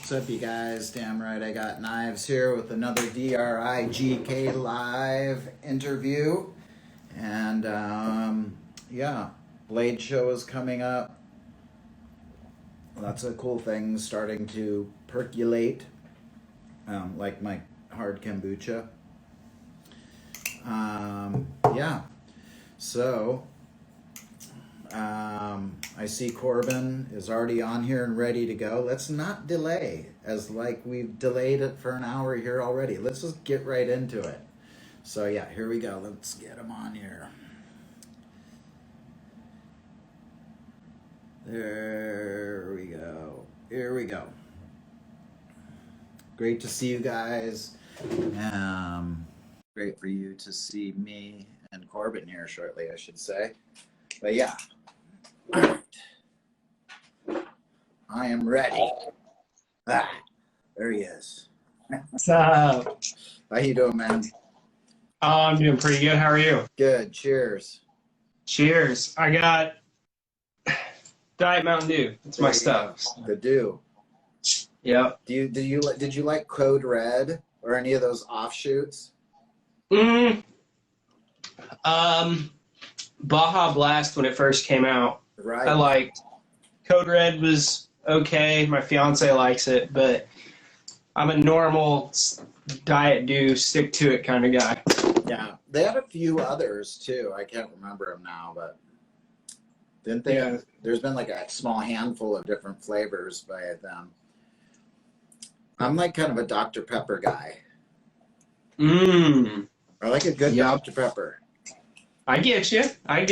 What's up, you guys? Damn right, I got knives here with another DRIGK live interview. And yeah, Blade Show is coming up. Lots of cool things starting to percolate, like my hard kombucha. Yeah, so I see Corbin is already on here and ready to go. Let's not delay, as like we've delayed it for an hour here already. Let's just get right into it. So yeah, here we go. Let's get him on here. There we go. Here we go. Great to see you guys. Great for you to see me and Corbin here shortly, I should say. But yeah. All right. I am ready. Ah, there he is. What's up? How you doing, man? Oh, I'm doing pretty good. How are you? Good. Cheers. Cheers. I got Diet Mountain Dew. That's my stuff. The Dew. Yep. Did you like Code Red or any of those offshoots? Baja Blast when it first came out. Right. I liked. Code Red was okay. My fiance likes it, but I'm a normal Diet Dew, stick to it kind of guy. Yeah. They had a few others too. I can't remember them now, but didn't they? Yeah. There's been like a small handful of different flavors by them. I'm like kind of a Dr. Pepper guy. I like a good Dr. Pepper. I get you. I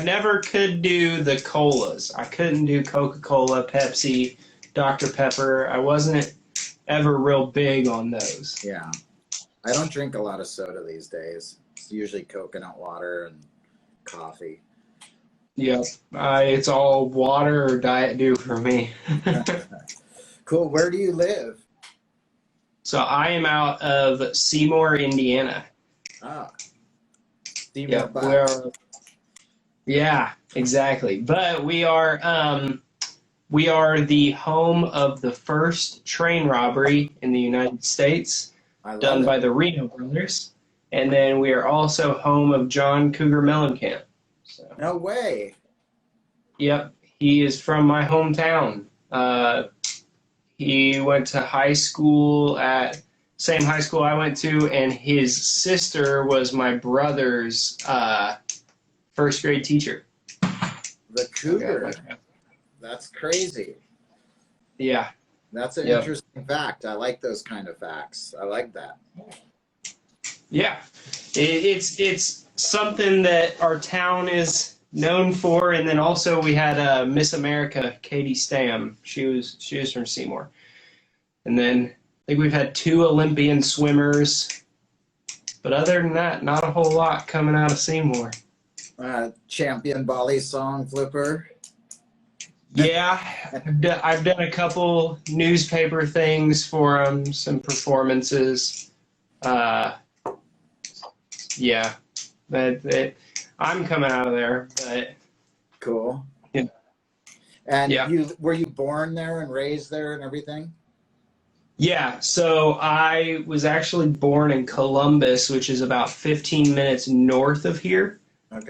never could do the colas. I couldn't do Coca-Cola, Pepsi, Dr. Pepper. I wasn't ever real big on those. Yeah. I don't drink a lot of soda these days. It's usually coconut water and coffee. Yep. It's all water or Diet Dew for me. Cool. Where do you live? So I am out of Seymour, Indiana. Ah. Yeah, yeah, exactly. But we are the home of the first train robbery in the United States, done by the Reno brothers, and then we are also home of John Cougar Mellencamp. So, no way. Yep, he is from my hometown. He went to high school at same high school I went to, and his sister was my brother's first grade teacher. The Cougar. That's crazy. Yeah. That's an interesting fact. I like those kind of facts. I like that. Yeah. It's something that our town is known for, and then also we had Miss America, Katie Stam. She was from Seymour. And then I think we've had 2 Olympian swimmers, but other than that, not a whole lot coming out of Seymour. Champion Balisong flipper. Yeah, I've done a couple newspaper things for them, some performances. Yeah, I'm coming out of there, but cool. Yeah. And were you born there and raised there and everything? Yeah, so I was actually born in Columbus, which is about 15 minutes north of here. Okay.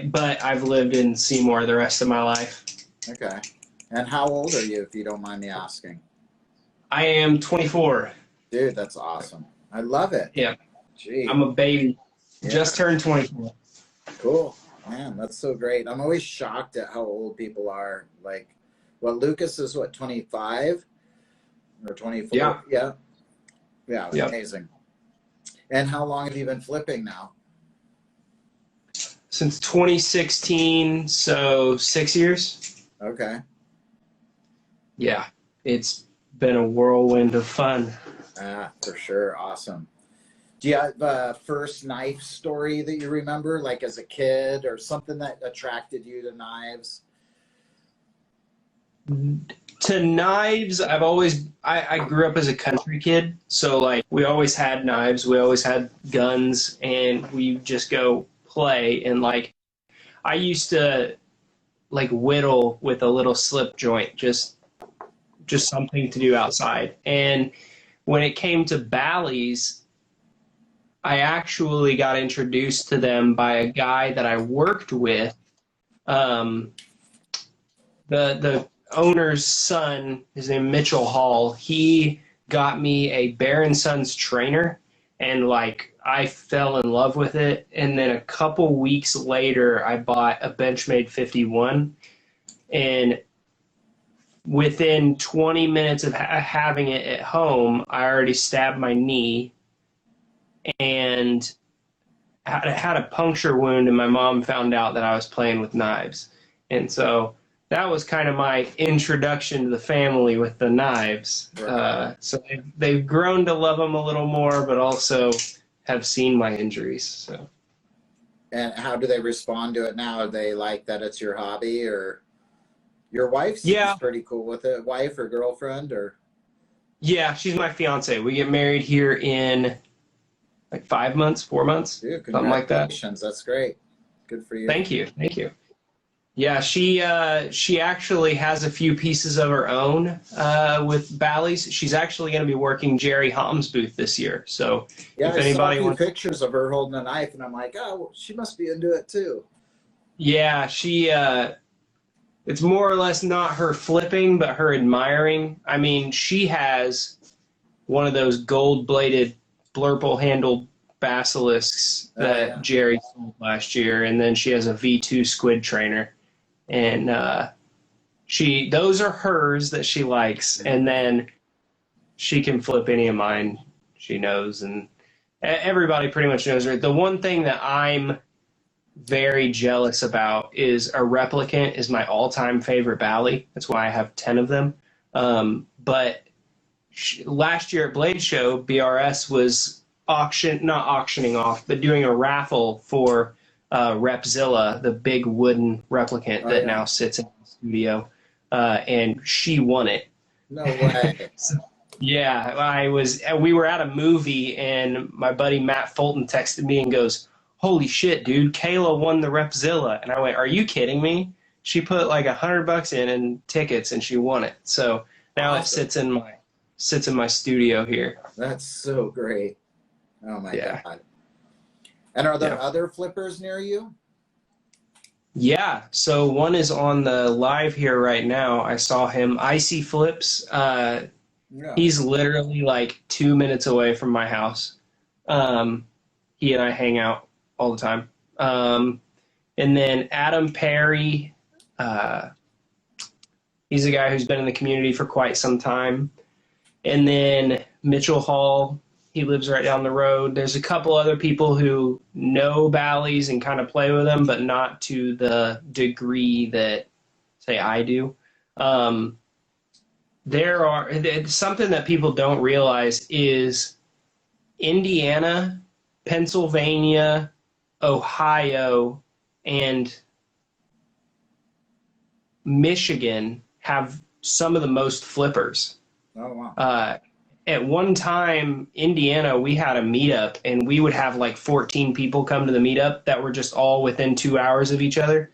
But I've lived in Seymour the rest of my life. Okay. And how old are you, if you don't mind me asking? I am 24. Dude, that's awesome. I love it. Yeah. Gee. I'm a baby. Yeah. Just turned 24. Cool. Man, that's so great. I'm always shocked at how old people are. Like, Lucas is 25? Or 24? Yeah. Yeah, amazing. And how long have you been flipping now? Since 2016, so 6 years. Okay. Yeah, it's been a whirlwind of fun. For sure. Awesome. Do you have a first knife story that you remember, like as a kid, or something that attracted you to knives? To knives, I grew up as a country kid, so like we always had knives, we always had guns, and we just go play. And like I used to like whittle with a little slip joint, just just something to do outside. And when it came to Bally's, I actually got introduced to them by a guy that I worked with. The owner's son, his name Mitchell Hall, he got me a Bear and Sons trainer, and like I fell in love with it. And then a couple weeks later, I bought a Benchmade 51, and within 20 minutes of having it at home, I already stabbed my knee and had a puncture wound, and my mom found out that I was playing with knives. And so that was kind of my introduction to the family with the knives. Right. So they've grown to love them a little more, but also have seen my injuries. So. And how do they respond to it now? Are they like that it's your hobby, or your wife seems pretty cool with it? Wife or girlfriend or? Yeah, she's my fiance. We get married here in like 5 months, 4 months, dude, something like that. That's great. Good for you. Thank you. Yeah, she actually has a few pieces of her own with Bally's. She's actually going to be working Jerry Hom's booth this year. So yeah, if I anybody saw a few wants pictures of her holding a knife, and I'm like, oh, well, she must be into it too. Yeah, she it's more or less not her flipping, but her admiring. I mean, she has one of those gold-bladed blurple-handled basilisks that Jerry sold last year, and then she has a V2 squid trainer. And those are hers that she likes, and then she can flip any of mine she knows, and everybody pretty much knows her. The one thing that I'm very jealous about is a replicant is my all-time favorite Bally. That's why I have 10 of them. But last year at Blade Show, BRS was not auctioning off, but doing a raffle for Repzilla, the big wooden replicant that now sits in the studio, and she won it. No way. Yeah, we were at a movie, and my buddy Matt Fulton texted me and goes, "Holy shit, dude, Kayla won the Repzilla." And I went, "Are you kidding me?" She put like $100 in tickets, and she won it. So now it sits in my studio here. That's so great. Oh my God. And are there other flippers near you? Yeah, so one is on the live here right now. I saw him. Icy Flips. He's literally like 2 minutes away from my house. He and I hang out all the time. And then Adam Perry. He's a guy who's been in the community for quite some time. And then Mitchell Hall. He lives right down the road. There's a couple other people who know Bally's and kind of play with them, but not to the degree that, say, I do. Something that people don't realize is Indiana, Pennsylvania, Ohio, and Michigan have some of the most flippers. Oh, wow. At one time, Indiana, we had a meetup, and we would have like 14 people come to the meetup that were just all within 2 hours of each other.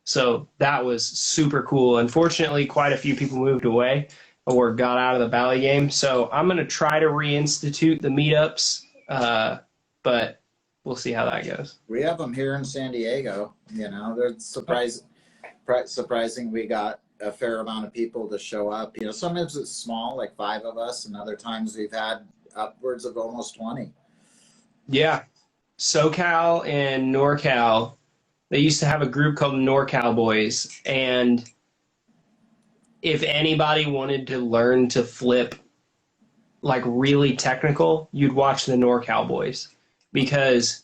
So that was super cool. Unfortunately, quite a few people moved away or got out of the Bally game. So I'm going to try to reinstitute the meetups, but we'll see how that goes. We have them here in San Diego. You know, they're surprising we got a fair amount of people to show up. You know, sometimes it's small, like 5 of us, and other times we've had upwards of almost 20. Yeah. SoCal and NorCal, they used to have a group called NorCal Boys, and if anybody wanted to learn to flip like really technical, you'd watch the NorCal Boys, because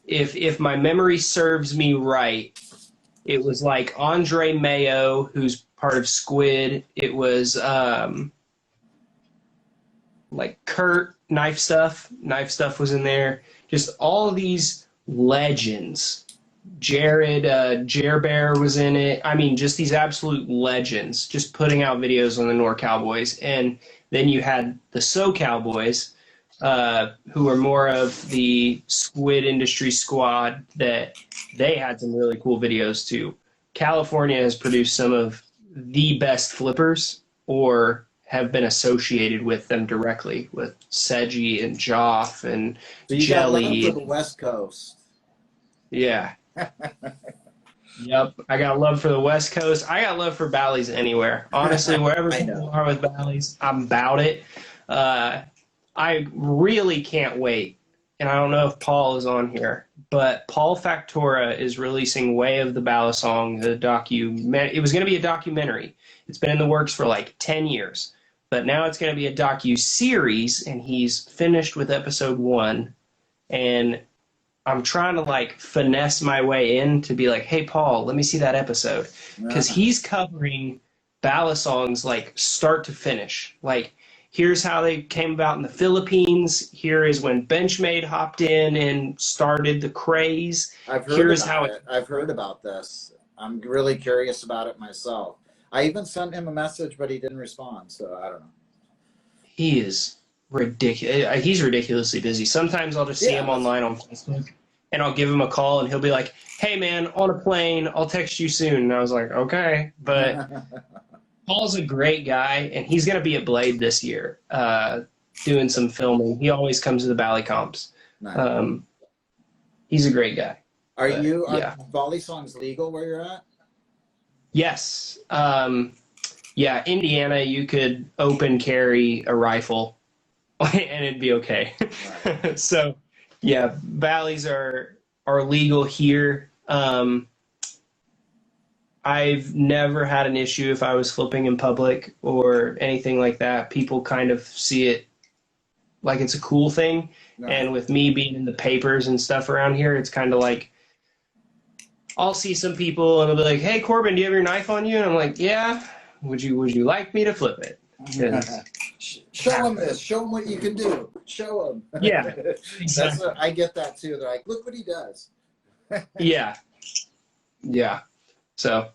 if my memory serves me right, it was like Andre Mayo, who's part of Squid. It was like Kurt, Knife Stuff. Knife Stuff was in there. Just all these legends. Jared, Jer was in it. I mean, just these absolute legends, just putting out videos on the NorCal Boys. And then you had the SoCal Boys, who were more of the Squid industry squad, that they had some really cool videos too. California has produced some of the best flippers or have been associated with them directly, with Seji and Joff and So you got love for the West Coast. Yeah. Yep. I got love for the West Coast. I got love for Bally's anywhere. Honestly, wherever people are with Bally's, I'm about it. I really can't wait. And I don't know if Paul is on here, but Paul Factora is releasing Way of the Balisong, it was going to be a documentary. It's been in the works for like 10 years, but now it's going to be a docu-series, and he's finished with episode 1. And I'm trying to like finesse my way in to be like, hey, Paul, let me see that episode. Because he's covering Balisongs like start to finish. Like, here's how they came about in the Philippines. Here is when Benchmade hopped in and started the craze. I've heard about this. I'm really curious about it myself. I even sent him a message, but he didn't respond, so I don't know. He is ridiculous. He's ridiculously busy. Sometimes I'll just see him online on Facebook, and I'll give him a call, and he'll be like, hey, man, on a plane, I'll text you soon. And I was like, okay. But Paul's a great guy, and he's going to be at Blade this year doing some filming. He always comes to the Bally Comps. Nice. He's a great guy. Are Balisongs legal where you're at? Yes. Yeah, Indiana, you could open carry a rifle, and it'd be okay. Right. So, yeah, Bally's are legal here. I've never had an issue if I was flipping in public or anything like that. People kind of see it like it's a cool thing. No. And with me being in the papers and stuff around here, it's kind of like I'll see some people and they'll be like, hey, Corbin, do you have your knife on you? And I'm like, yeah. Would you like me to flip it? Show them this. Show them what you can do. Show them. Yeah. Exactly. I get that too. They're like, look what he does. Yeah. Yeah. So,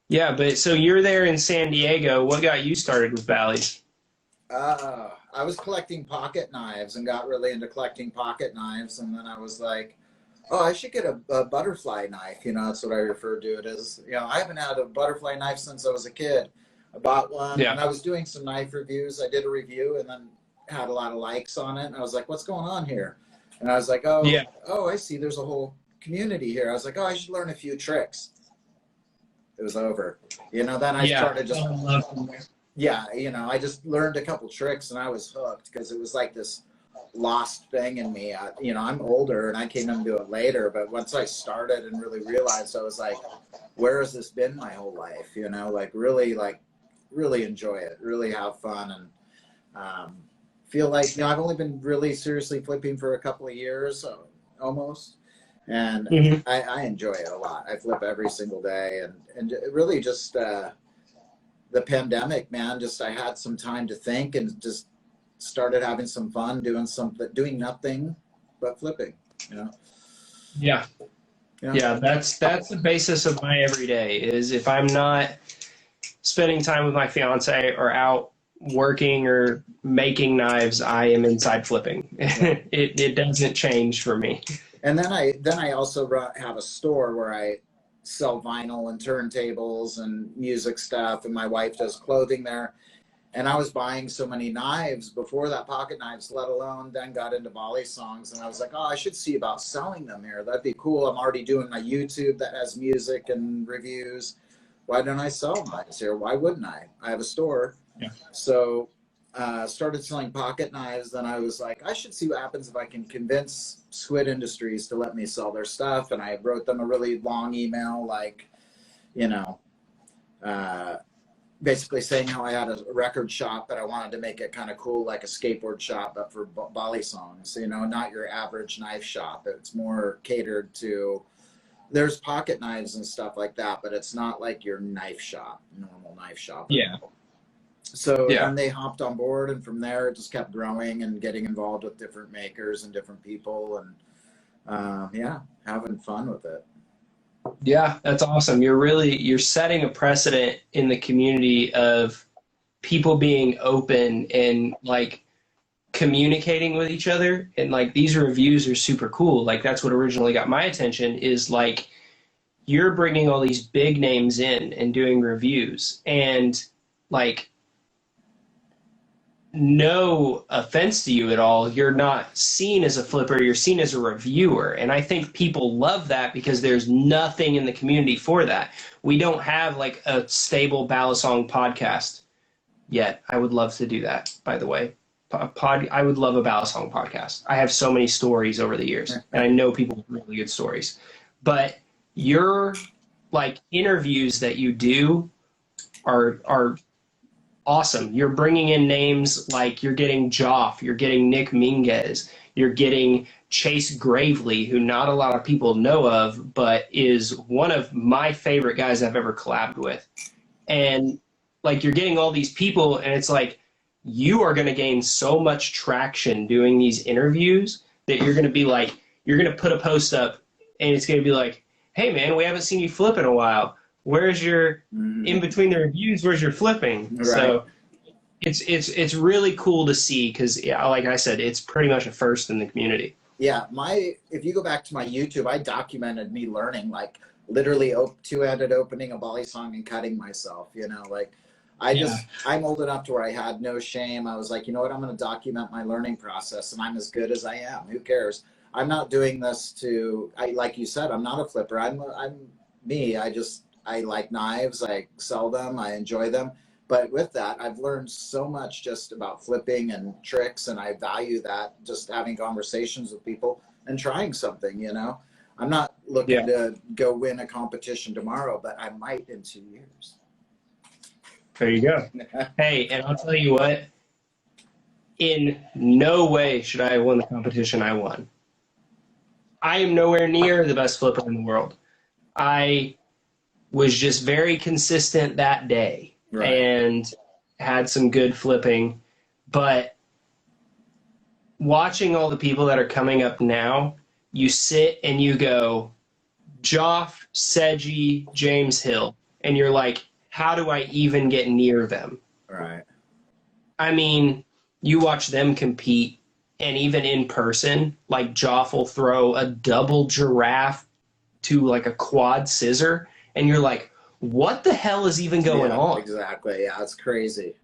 yeah, but so you're there in San Diego. What got you started with Bally's? I was collecting pocket knives and got really into collecting pocket knives. And then I was like, oh, I should get a butterfly knife. You know, that's what I refer to it as. You know, I haven't had a butterfly knife since I was a kid. I bought one, and I was doing some knife reviews. I did a review and then had a lot of likes on it. And I was like, what's going on here? And I was like, I see there's a whole community here. I was like, oh, I should learn a few tricks. It was over. You know, then I started just, I just learned a couple tricks and I was hooked because it was like this lost thing in me. I'm older and I came into it later, but once I started and really realized, I was like, where has this been my whole life? You know, really enjoy it, really have fun, and feel like, I've only been really seriously flipping for a couple of years, almost. And I enjoy it a lot. I flip every single day, and really just the pandemic, man, I had some time to think and just started having some fun doing nothing but flipping, you know? Yeah. That's the basis of my everyday is if I'm not spending time with my fiance or out working or making knives, I am inside flipping. Yeah. It doesn't change for me. And then I also have a store where I sell vinyl and turntables and music stuff, and my wife does clothing there. And I was buying so many knives before that, pocket knives, let alone then got into Balisongs. And I was like, oh, I should see about selling them here. That'd be cool. I'm already doing my YouTube that has music and reviews. Why don't I sell knives here? Why wouldn't I? I have a store. Yeah. So started selling pocket knives. Then I was like, I should see what happens if I can convince Squid Industries to let me sell their stuff. And I wrote them a really long email, like, basically saying how I had a record shop, but I wanted to make it kind of cool, like a skateboard shop, but for Balisongs, not your average knife shop. It's more catered to, there's pocket knives and stuff like that, but it's not like your knife shop, normal knife shop. Yeah. So then they hopped on board, and from there it just kept growing and getting involved with different makers and different people, and having fun with it. Yeah, that's awesome. You're setting a precedent in the community of people being open and like communicating with each other. And like these reviews are super cool. Like that's what originally got my attention is like you're bringing all these big names in and doing reviews. And like no offense to you at all, you're not seen as a flipper, you're seen as a reviewer. And I think people love that because there's nothing in the community for that. We don't have like a stable Balisong podcast yet. I would love to do that, by the way. I would love a Balisong podcast. I have so many stories over the years, and I know people with really good stories. But your like interviews that you do are awesome. You're bringing in names like you're getting Joff, you're getting Nick Minguez, you're getting Chase Gravely, who not a lot of people know of, but is one of my favorite guys I've ever collabed with. And like you're getting all these people, and it's like you are going to gain so much traction doing these interviews that you're going to be like, you're going to put a post up, and it's going to be like, hey man, we haven't seen you flip in a while. Where's your in between the reviews? Where's your flipping? Right. So it's really cool to see because, yeah, like I said, it's pretty much a first in the community. Yeah, if you go back to my YouTube, I documented me learning, like literally two-handed opening a balisong and cutting myself. You know, like I'm old enough to where I had no shame. I was like, you know what, I'm going to document my learning process, and I'm as good as I am. Who cares? I'm not doing this like you said, I'm not a flipper. I'm me. I like knives, I sell them, I enjoy them. But with that, I've learned so much just about flipping and tricks, and I value that, just having conversations with people and trying something, you know. I'm not looking to go win a competition tomorrow, but I might in 2 years. There you go. Hey, and I'll tell you what, in no way should I have won the competition I won. I am nowhere near the best flipper in the world. I was just very consistent that day and had some good flipping. But watching all the people that are coming up now, you sit and you go, Joff, Sedgy, James Hill, and you're like, how do I even get near them? Right. I mean, you watch them compete, and even in person, like Joff will throw a double giraffe to like a quad scissor, and you're like, what the hell is even going on? Exactly. Yeah, it's crazy.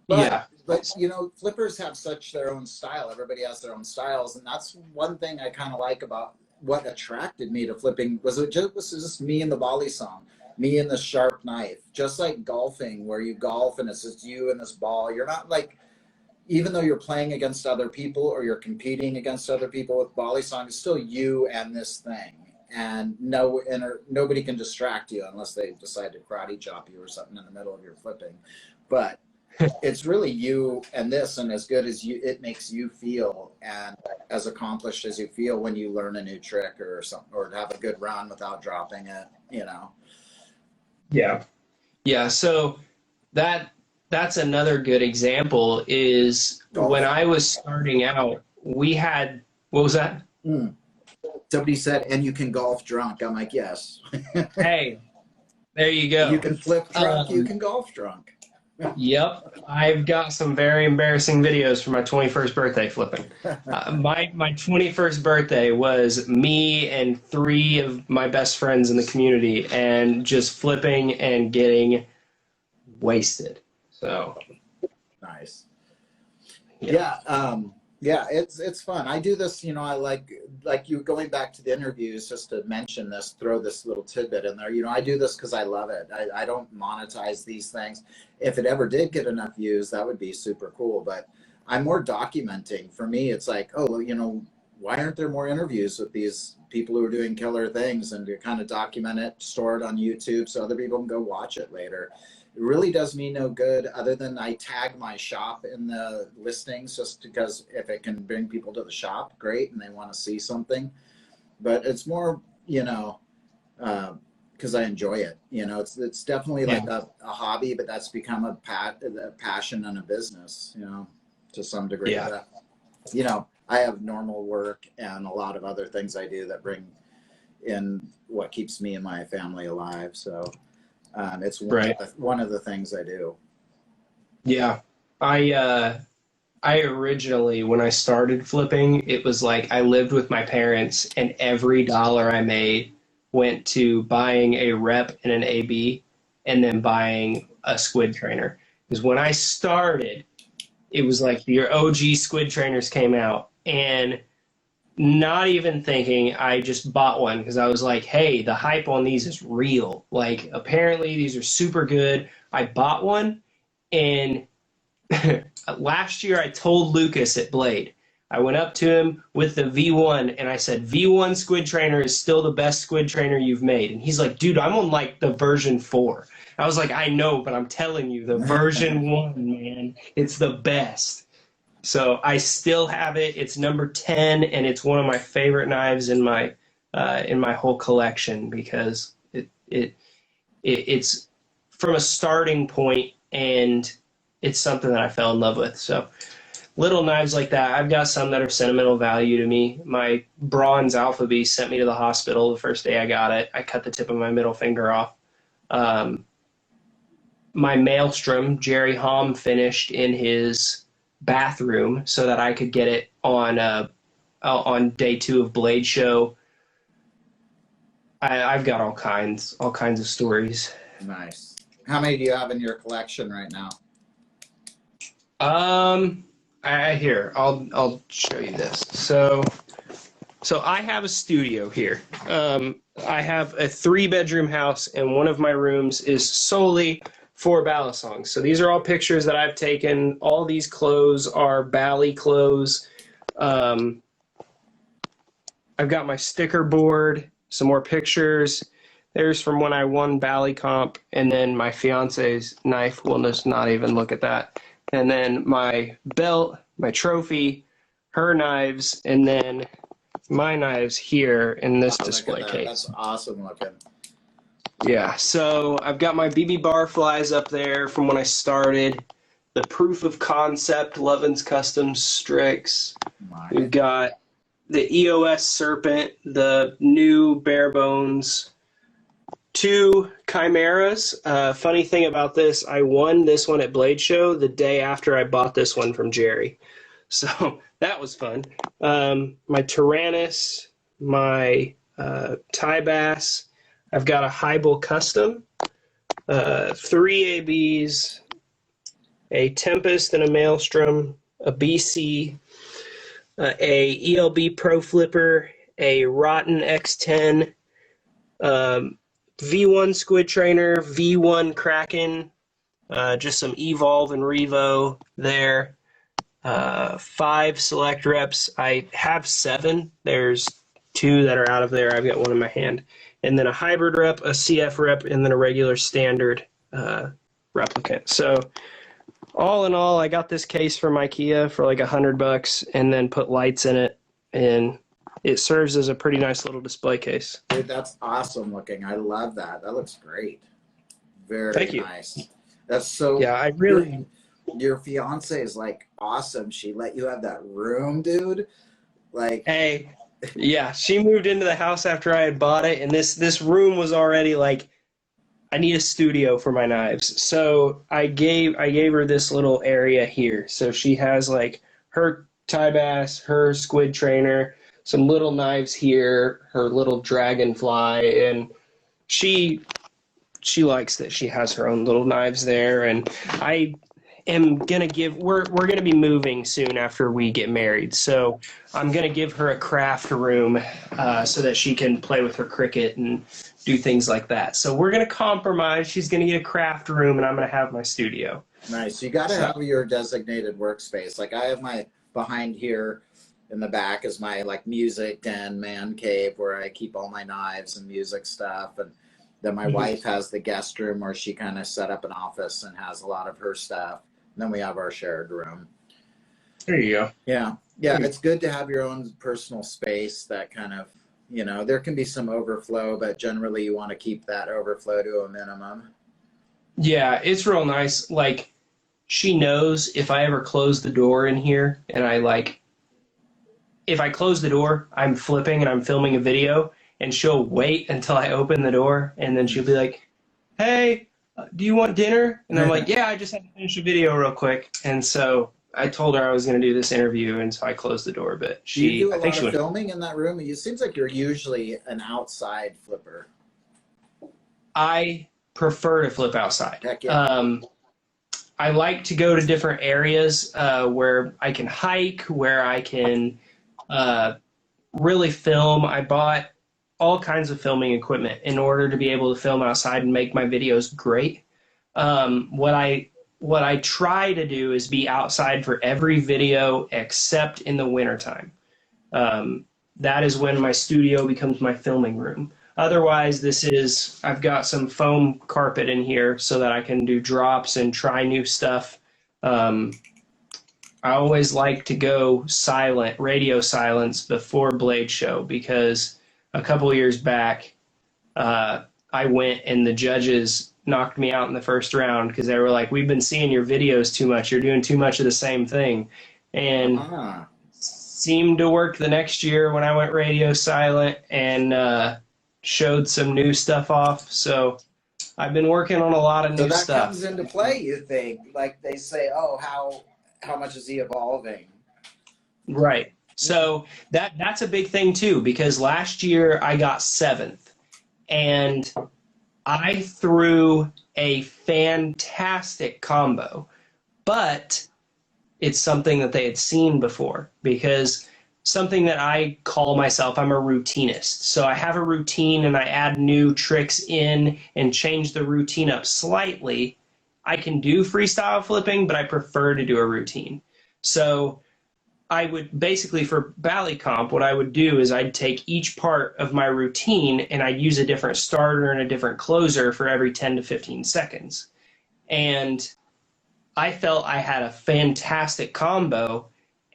But you know, flippers have such their own style. Everybody has their own styles, and that's one thing I kind of like about what attracted me to flipping. Was just me and the balisong, me and the sharp knife, just like golfing, where you golf and it's just you and this ball. You're not like, even though you're playing against other people or you're competing against other people with balisong, it's still you and this thing. And nobody can distract you unless they decide to karate chop you or something in the middle of your flipping. But it's really you and this, and as good as it makes you feel, and as accomplished as you feel when you learn a new trick or something, or have a good run without dropping it, you know. Yeah. So that's another good example is when I was starting out, we had, what was that? Somebody said, and you can golf drunk. I'm like, yes. Hey, there you go. You can flip drunk, you can golf drunk. Yep. I've got some very embarrassing videos for my 21st birthday flipping. My 21st birthday was me and 3 of my best friends in the community and just flipping and getting wasted. So nice. Yeah, it's fun. I do this, you know, I like you going back to the interviews, just to mention this, throw this little tidbit in there. You know, I do this because I love it. I don't monetize these things. If it ever did get enough views, that would be super cool. But I'm more documenting. For me, it's like, oh, you know, why aren't there more interviews with these people who are doing killer things, and to kind of document it, store it on YouTube so other people can go watch it later. It really does me no good, other than I tag my shop in the listings, just because if it can bring people to the shop, great, and they want to see something. But it's more, you know, because I enjoy it. You know, it's definitely like a hobby, but that's become a passion and a business, you know, to some degree. Yeah. You know, I have normal work and a lot of other things I do that bring in what keeps me and my family alive. So it's one of the things I do. Yeah. I originally, when I started flipping, it was like I lived with my parents, and every dollar I made went to buying a rep and an AB, and then buying a squid trainer. Because when I started, it was like your OG squid trainers came out, and not even thinking, I just bought one because I was like, hey, the hype on these is real. Like, apparently these are super good. I bought one, and last year I told Lucas at Blade, I went up to him with the V1 and I said, V1 squid trainer is still the best squid trainer you've made. And he's like, dude, I'm on like the version 4. I was like, I know, but I'm telling you, the version 1, man, it's the best. So I still have it. It's number 10, and it's one of my favorite knives in my whole collection because it's from a starting point, and it's something that I fell in love with. So little knives like that. I've got some that are sentimental value to me. My bronze Alpha Beast sent me to the hospital the first day I got it. I cut the tip of my middle finger off. My Maelstrom, Jerry Hom finished in his bathroom so that I could get it on day 2 of Blade Show. I've got all kinds of stories. Nice. How many do you have in your collection right now? Here, I'll show you this. So I have a studio here. I have a 3-bedroom house, and one of my rooms is solely for Balisongs. So these are all pictures that I've taken. All these clothes are Bali clothes. I've got my sticker board, some more pictures. There's from when I won Bali Comp, and then my fiance's knife. We'll just not even look at that. And then my belt, my trophy, her knives, and then my knives here in this display case. That's awesome looking. Yeah, so I've got my BB Barflies up there from when I started. The proof of concept Lovins Custom Strix. We've got the EOS Serpent, the new bare bones, 2 Chimeras. Funny thing about this, I won this one at Blade Show the day after I bought this one from Jerry. So that was fun. My Tyrannus, my Tie Bass. I've got a Hybel Custom, 3 ABs, a Tempest and a Maelstrom, a BC, a ELB Pro Flipper, a Rotten X10, V1 Squid Trainer, V1 Kraken, just some Evolve and Revo there, 5 Select Reps. I have 7. There's 2 that are out of there. I've got one in my hand. And then a hybrid rep, a CF rep, and then a regular standard replicant. So all in all, I got this case from IKEA for like $100 and then put lights in it, and it serves as a pretty nice little display case. Dude, that's awesome looking. I love that. That looks great. Very Thank you. Nice. That's so. Yeah, I really. Your fiance is like awesome. She let you have that room, dude. Like. Hey. Yeah, she moved into the house after I had bought it, and this room was already like, I need a studio for my knives. So I gave her this little area here. So she has like her tie bass, her squid trainer, some little knives here, her little dragonfly, and she likes that she has her own little knives there. And I am gonna we're gonna be moving soon after we get married, so I'm gonna give her a craft room so that she can play with her cricket and do things like that. So we're gonna compromise. She's gonna get a craft room, and I'm gonna have my studio. Nice. You got to have your designated workspace. Like I have my behind here in the back is my like music den, man cave, where I keep all my knives and music stuff, and then my wife has the guest room where she kind of set up an office and has a lot of her stuff. And then we have our shared room. There you go. Yeah. It's good to have your own personal space that kind of, there can be some overflow, but generally you want to keep that overflow to a minimum. Yeah, it's real nice. Like, she knows if I ever close the door in here and if I close the door, I'm flipping and I'm filming a video, and she'll wait until I open the door, and then she'll be like, hey, do you want dinner? And I'm like, yeah, I just had to finish a video real quick. And so I told her I was going to do this interview, and so I closed the door. But you do a lot of filming in that room? It seems like you're usually an outside flipper. I prefer to flip outside. Heck yeah. I like to go to different areas where I can hike, where I can really film. I bought all kinds of filming equipment in order to be able to film outside and make my videos great. What I try to do is be outside for every video except in the wintertime. That is when my studio becomes my filming room. Otherwise, I've got some foam carpet in here so that I can do drops and try new stuff. I always like to go silent, radio silence before Blade Show, because a couple years back, I went and the judges knocked me out in the first round because they were like, "We've been seeing your videos too much. You're doing too much of the same thing." And seemed to work the next year when I went radio silent and showed some new stuff off. So I've been working on a lot of new stuff. So that comes into play, you think? Like they say, oh, how much is he evolving? Right. So that's a big thing too, because last year I got 7th, and I threw a fantastic combo, but it's something that they had seen before, because something that I call myself, I'm a routinist. So I have a routine and I add new tricks in and change the routine up slightly. I can do freestyle flipping, but I prefer to do a routine. So I would basically, for Balicomp, what I would do is I'd take each part of my routine and I'd use a different starter and a different closer for every 10 to 15 seconds. And I felt I had a fantastic combo,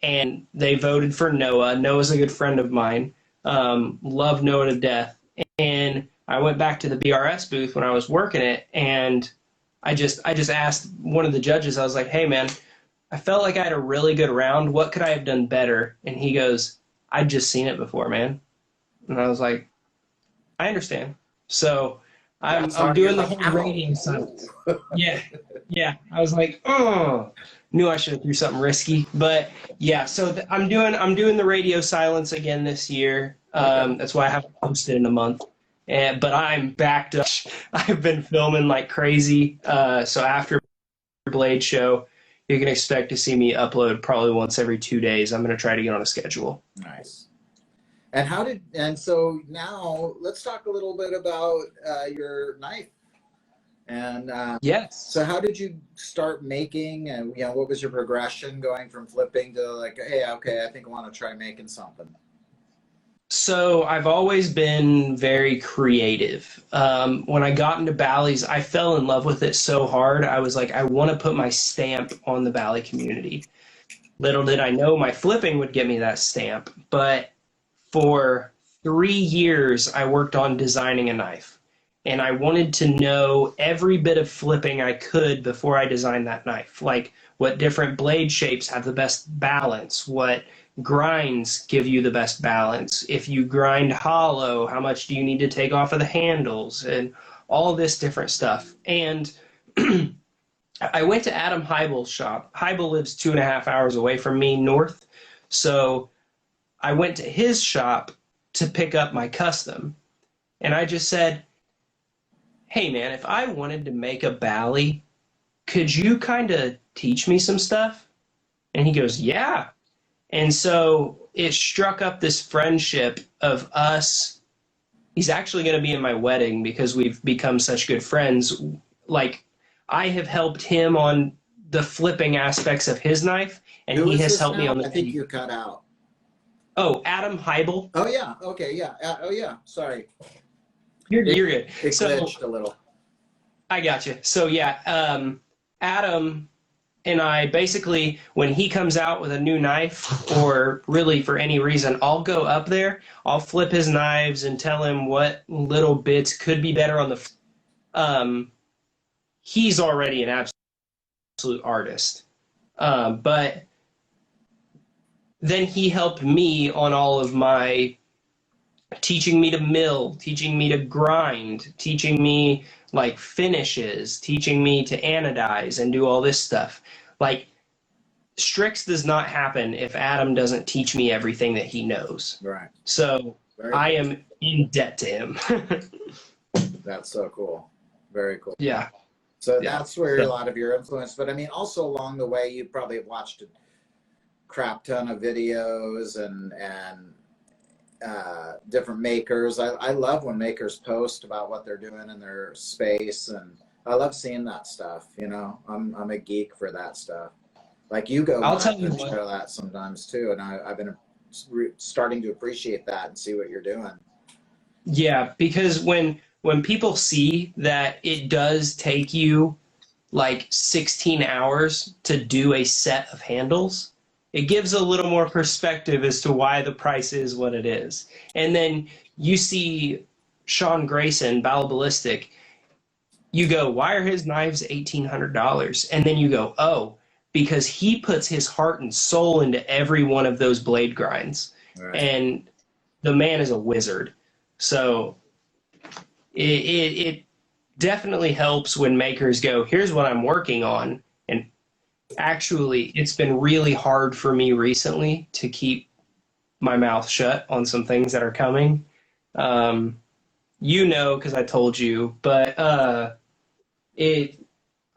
and they voted for Noah. Noah's a good friend of mine. Love Noah to death. And I went back to the BRS booth when I was working it, and I just asked one of the judges, I was like, "Hey man, I felt like I had a really good round. What could I have done better?" And he goes, "I'd just seen it before, man." And I was like, "I understand." So I'm doing the whole radio silence. Yeah. I was like, oh, knew I should have threw something risky, but yeah. So I'm doing the radio silence again this year. That's why I haven't posted in a month. But I'm backed up. I've been filming like crazy. So after Blade Show, you can expect to see me upload probably once every 2 days. I'm going to try to get on a schedule. Nice. And so now let's talk a little bit about your knife. And yes. So how did you start making, and what was your progression going from flipping to like, hey, okay, I think I want to try making something? So I've always been very creative. When I got into Bally's, I fell in love with it so hard. I was like, I want to put my stamp on the Bally community. Little did I know my flipping would get me that stamp, but for 3 years, I worked on designing a knife, and I wanted to know every bit of flipping I could before I designed that knife. Like what different blade shapes have the best balance, what grinds give you the best balance. If you grind hollow, how much do you need to take off of the handles, and all this different stuff. And I went to Adam Heibel's shop. Heibel lives 2.5 hours away from me north, so I went to his shop to pick up my custom, and I just said, "Hey man, if I wanted to make a Bally, could you kind of teach me some stuff?" And he goes, "Yeah." And so it struck up this friendship of us. He's actually going to be in my wedding because we've become such good friends. Like, I have helped him on the flipping aspects of his knife, and he has helped me on the... I think you cut out. Oh, Adam Heibel. Oh, yeah. Okay, yeah. Oh, yeah. Sorry. You're good. It glitched a little. I got you. So, yeah, Adam and I basically, when he comes out with a new knife, or really for any reason, I'll go up there, I'll flip his knives and tell him what little bits could be better on the... he's already an absolute artist. But then he helped me on all of my teaching me to mill, teaching me to grind, teaching me like finishes, teaching me to anodize and do all this stuff. Like, Strix does not happen if Adam doesn't teach me everything that he knows. Right. So I am in debt to him. That's so cool. Very cool. Yeah. So that's where a lot of your influence, but I mean, also along the way, you probably have watched a crap ton of videos and different makers. I love when makers post about what they're doing in their space, and I love seeing that stuff. You know, I'm a geek for that stuff. Like you go, I'll tell you and share that sometimes too, and I've been starting to appreciate that and see what you're doing. Yeah, because when people see that it does take you like 16 hours to do a set of handles, it gives a little more perspective as to why the price is what it is. And then you see Sean Grayson, Ballistic, you go, why are his knives $1,800? And then you go, oh, because he puts his heart and soul into every one of those blade grinds. Right. And the man is a wizard. So it definitely helps when makers go, here's what I'm working on. And actually, it's been really hard for me recently to keep my mouth shut on some things that are coming. You know, because I told you, but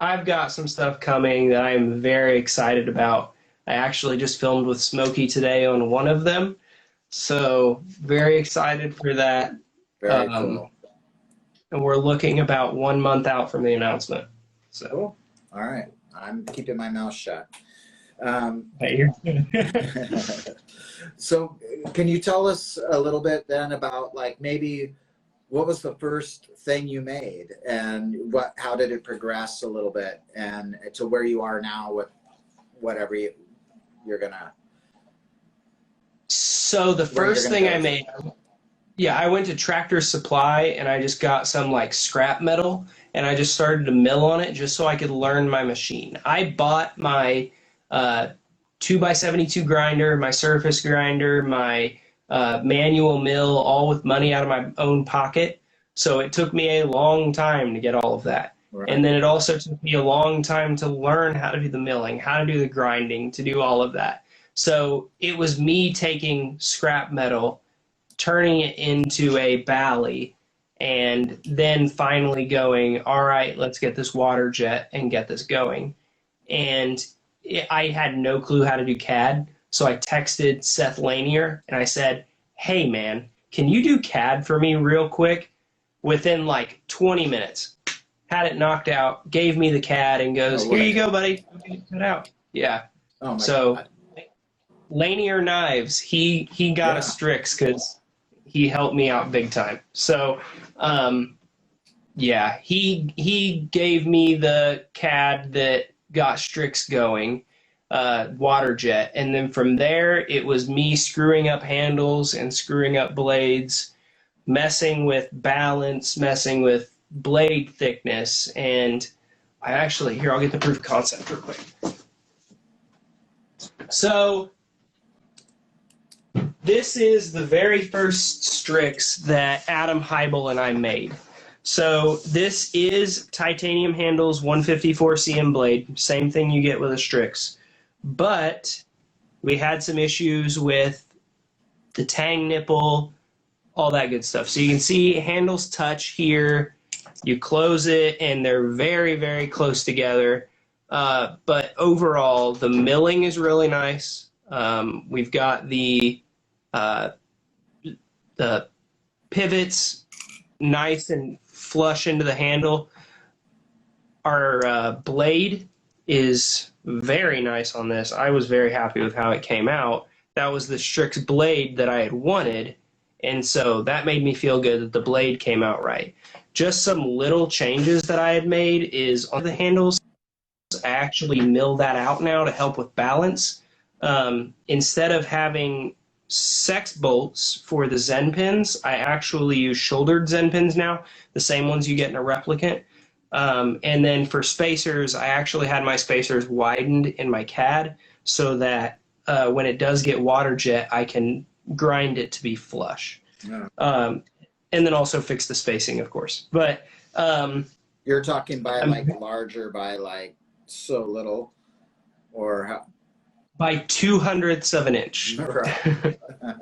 I've got some stuff coming that I'm very excited about. I actually just filmed with Smokey today on one of them. So very excited for that. Very cool. And we're looking about 1 month out from the announcement. So cool. All right. I'm keeping my mouth shut. So can you tell us a little bit then about like maybe what was the first thing you made and how did it progress a little bit and to where you are now with whatever you're gonna. So the first thing I made, I went to Tractor Supply and I just got some like scrap metal and I just started to mill on it just so I could learn my machine. I bought my 2x72 grinder, my surface grinder, my manual mill, all with money out of my own pocket. So it took me a long time to get all of that. Right. And then it also took me a long time to learn how to do the milling, how to do the grinding, to do all of that. So it was me taking scrap metal, turning it into a bally, and then finally going, all right, let's get this water jet and get this going. And I had no clue how to do CAD. So I texted Seth Lanier and I said, hey man, can you do CAD for me real quick? Within like 20 minutes, had it knocked out, gave me the CAD and goes, here you go, buddy. Cut out. Yeah. Oh my God. Lanier Knives, he got a Strix because he helped me out big time. So, he gave me the CAD that got Strix going, water jet. And then from there, it was me screwing up handles and screwing up blades, messing with balance, messing with blade thickness. And I'll get the proof of concept real quick. So this is the very first Strix that Adam Heibel and I made. So this is titanium handles, 154 cm blade, same thing you get with a Strix. But we had some issues with the tang nipple, all that good stuff. So you can see handles touch here, you close it, and they're very, very close together. But overall, the milling is really nice. We've got the pivots nice and flush into the handle. Our blade is very nice on this. I was very happy with how it came out. That was the Strix blade that I had wanted, and so that made me feel good that the blade came out right. Just some little changes that I had made is on the handles. I actually mill that out now to help with balance. Instead of having sex bolts for the Zen pins, I actually use shouldered Zen pins now, the same ones you get in a replicant. And then for spacers, I actually had my spacers widened in my CAD so that when it does get water jet, I can grind it to be flush. Yeah. And then also fix the spacing, of course. But you're talking by like larger by like so little, or how? By 2/2 of an inch. Right.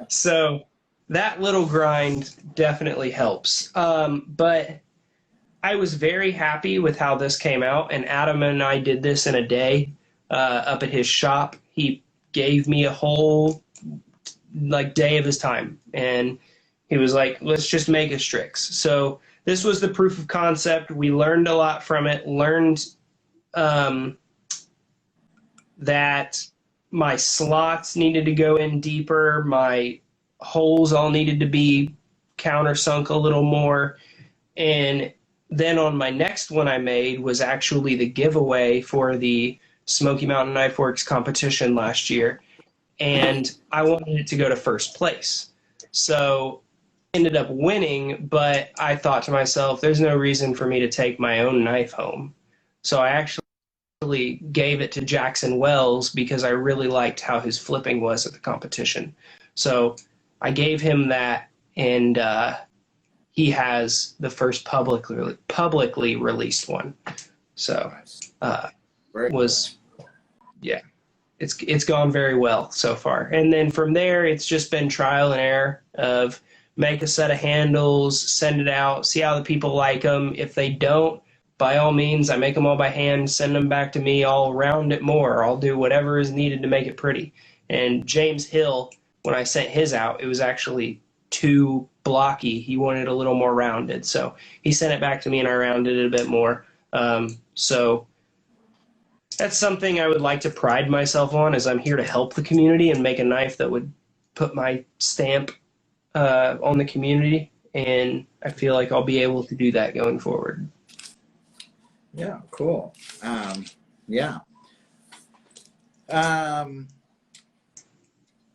So that little grind definitely helps. But I was very happy with how this came out, and Adam and I did this in a day up at his shop. He gave me a whole day of his time, and he was like, let's just make a Strix. So this was the proof of concept. We learned a lot from it, learned that my slots needed to go in deeper, my holes all needed to be countersunk a little more, and then on my next one I made was actually the giveaway for the Smoky Mountain Knife Works competition last year, and I wanted it to go to first place. So ended up winning, but I thought to myself, there's no reason for me to take my own knife home. So I actually gave it to Jackson Wells because I really liked how his flipping was at the competition. So I gave him that, and he has the first publicly released one. So it's gone very well so far. And then from there, it's just been trial and error of make a set of handles, send it out, see how the people like them. If they don't, by all means, I make them all by hand, send them back to me. I'll round it more. I'll do whatever is needed to make it pretty. And James Hill, when I sent his out, it was actually too blocky. He wanted a little more rounded. So he sent it back to me and I rounded it a bit more. So that's something I would like to pride myself on, is I'm here to help the community and make a knife that would put my stamp on the community. And I feel like I'll be able to do that going forward. Yeah, cool.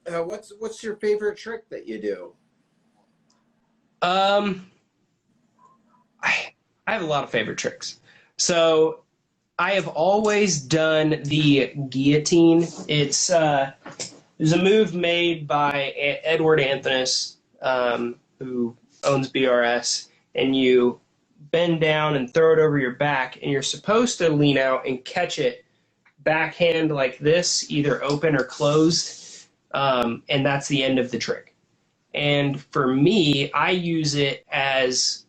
What's your favorite trick that you do? I have a lot of favorite tricks. So I have always done the guillotine. It's there's a move made by Edward Anthonys, who owns BRS, and you bend down and throw it over your back, and you're supposed to lean out and catch it backhand like this, either open or closed, and that's the end of the trick. And for me, I use it as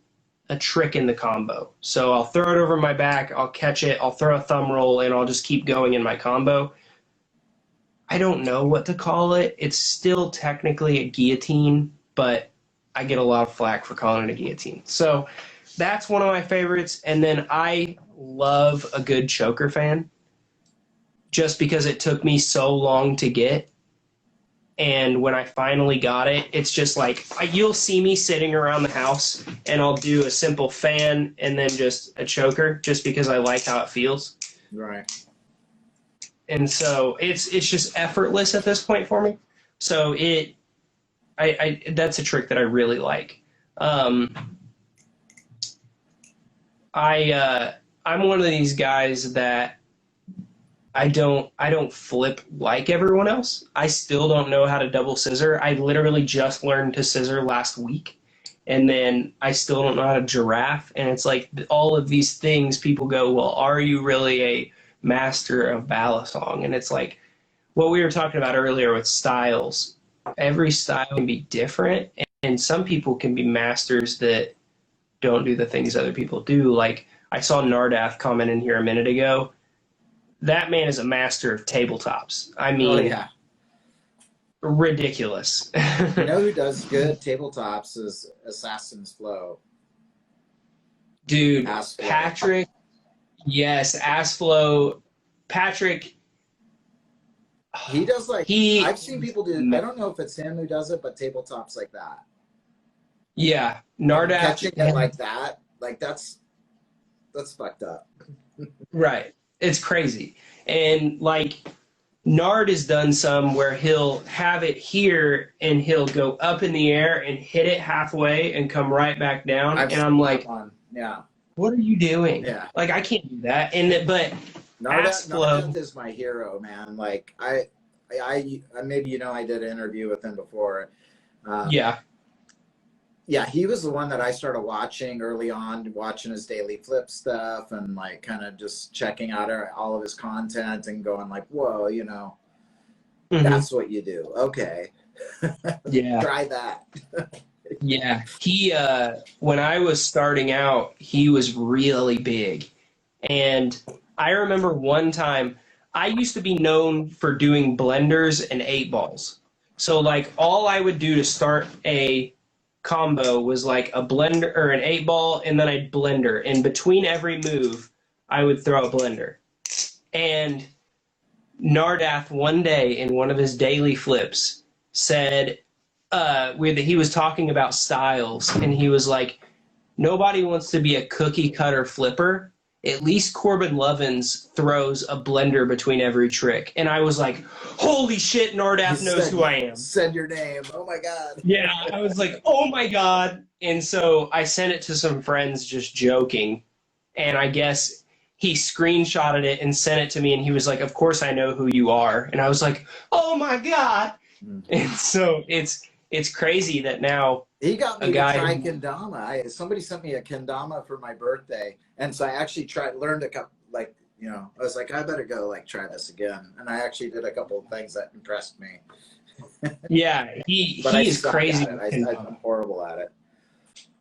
a trick in the combo. So I'll throw it over my back, I'll catch it, I'll throw a thumb roll, and I'll just keep going in my combo. I don't know what to call it. It's still technically a guillotine, but I get a lot of flack for calling it a guillotine. So that's one of my favorites. And then I love a good choker fan, just because it took me so long to get. And when I finally got it, it's just like, you'll see me sitting around the house and I'll do a simple fan and then just a choker, just because I like how it feels. Right. And so it's just effortless at this point for me. So that's a trick that I really like. I'm one of these guys that I don't flip like everyone else. I still don't know how to double scissor. I literally just learned to scissor last week, and then I still don't know how to giraffe. And it's like all of these things, people go, well, are you really a master of balisong? And it's like what we were talking about earlier with styles. Every style can be different, and some people can be masters that don't do the things other people do. Like I saw Nardath comment in here a minute ago. That man is a master of tabletops. I mean, ridiculous. You know who does good tabletops is Assassin's Flow. Dude, Patrick. Yes, Assflow. Patrick. He does I've seen people do, I don't know if it's him who does it, but tabletops like that. Yeah, Nardath. Catching it like that, that's fucked up. Right. It's crazy. And like Nard has done some where he'll have it here and he'll go up in the air and hit it halfway and come right back down. And I'm like, what are you doing? Yeah. Like I can't do that. But Nardath is my hero, man. Like I maybe I did an interview with him before. Yeah, he was the one that I started watching early on, watching his daily flip stuff and like kind of just checking out all of his content and going like, whoa, that's what you do. Okay. Yeah. Try that. Yeah, he when I was starting out, he was really big. And I remember one time I used to be known for doing blenders and 8 balls. So like all I would do to start a combo was like a blender or an 8 ball and then I'd blender. And between every move, I would throw a blender. And Nardath one day in one of his daily flips said he was talking about styles, and he was like, nobody wants to be a cookie cutter flipper. At least Corbin Lovins throws a blender between every trick. And I was like, holy shit, Nardath knows who I am. Said your name. Oh my God. Yeah, I was like, oh my God. And so I sent it to some friends just joking. And I guess he screenshotted it and sent it to me. And he was like, of course I know who you are. And I was like, oh my God. Mm-hmm. And so it's crazy that now he got me to try kendama. Somebody sent me a kendama for my birthday, and so I actually learned a couple. Like, you know, I was like, I better go try this again, and I actually did a couple of things that impressed me. Yeah, he is crazy. I'm horrible at it.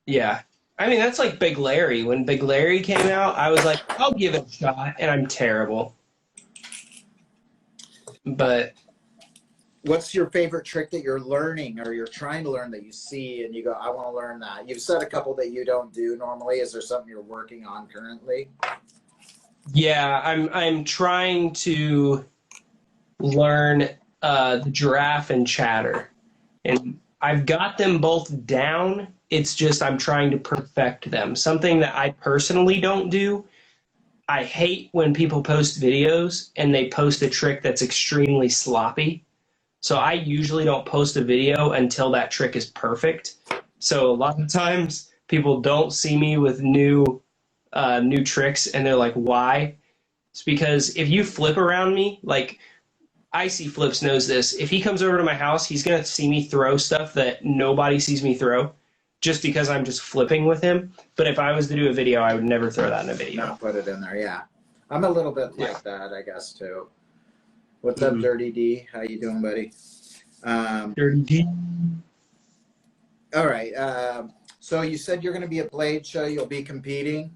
Yeah, I mean that's like Big Larry. When Big Larry came out, I was like, I'll give it a shot, and I'm terrible. But what's your favorite trick that you're learning or you're trying to learn that you see and you go, I want to learn that? You've said a couple that you don't do normally. Is there something you're working on currently? Yeah, I'm trying to learn the giraffe and chatter. And I've got them both down. It's just I'm trying to perfect them. Something that I personally don't do. I hate when people post videos and they post a trick that's extremely sloppy. So I usually don't post a video until that trick is perfect. So a lot of times people don't see me with new tricks and they're like, why? It's because if you flip around me, like Icy Flips knows this, if he comes over to my house, he's going to see me throw stuff that nobody sees me throw just because I'm just flipping with him. But if I was to do a video, I would never throw that in a video. Not put it in there, yeah. I'm a little bit like that, I guess, too. What's up, Dirty D? How you doing, buddy? Dirty D. All right. So you said you're going to be at Blade Show. You'll be competing?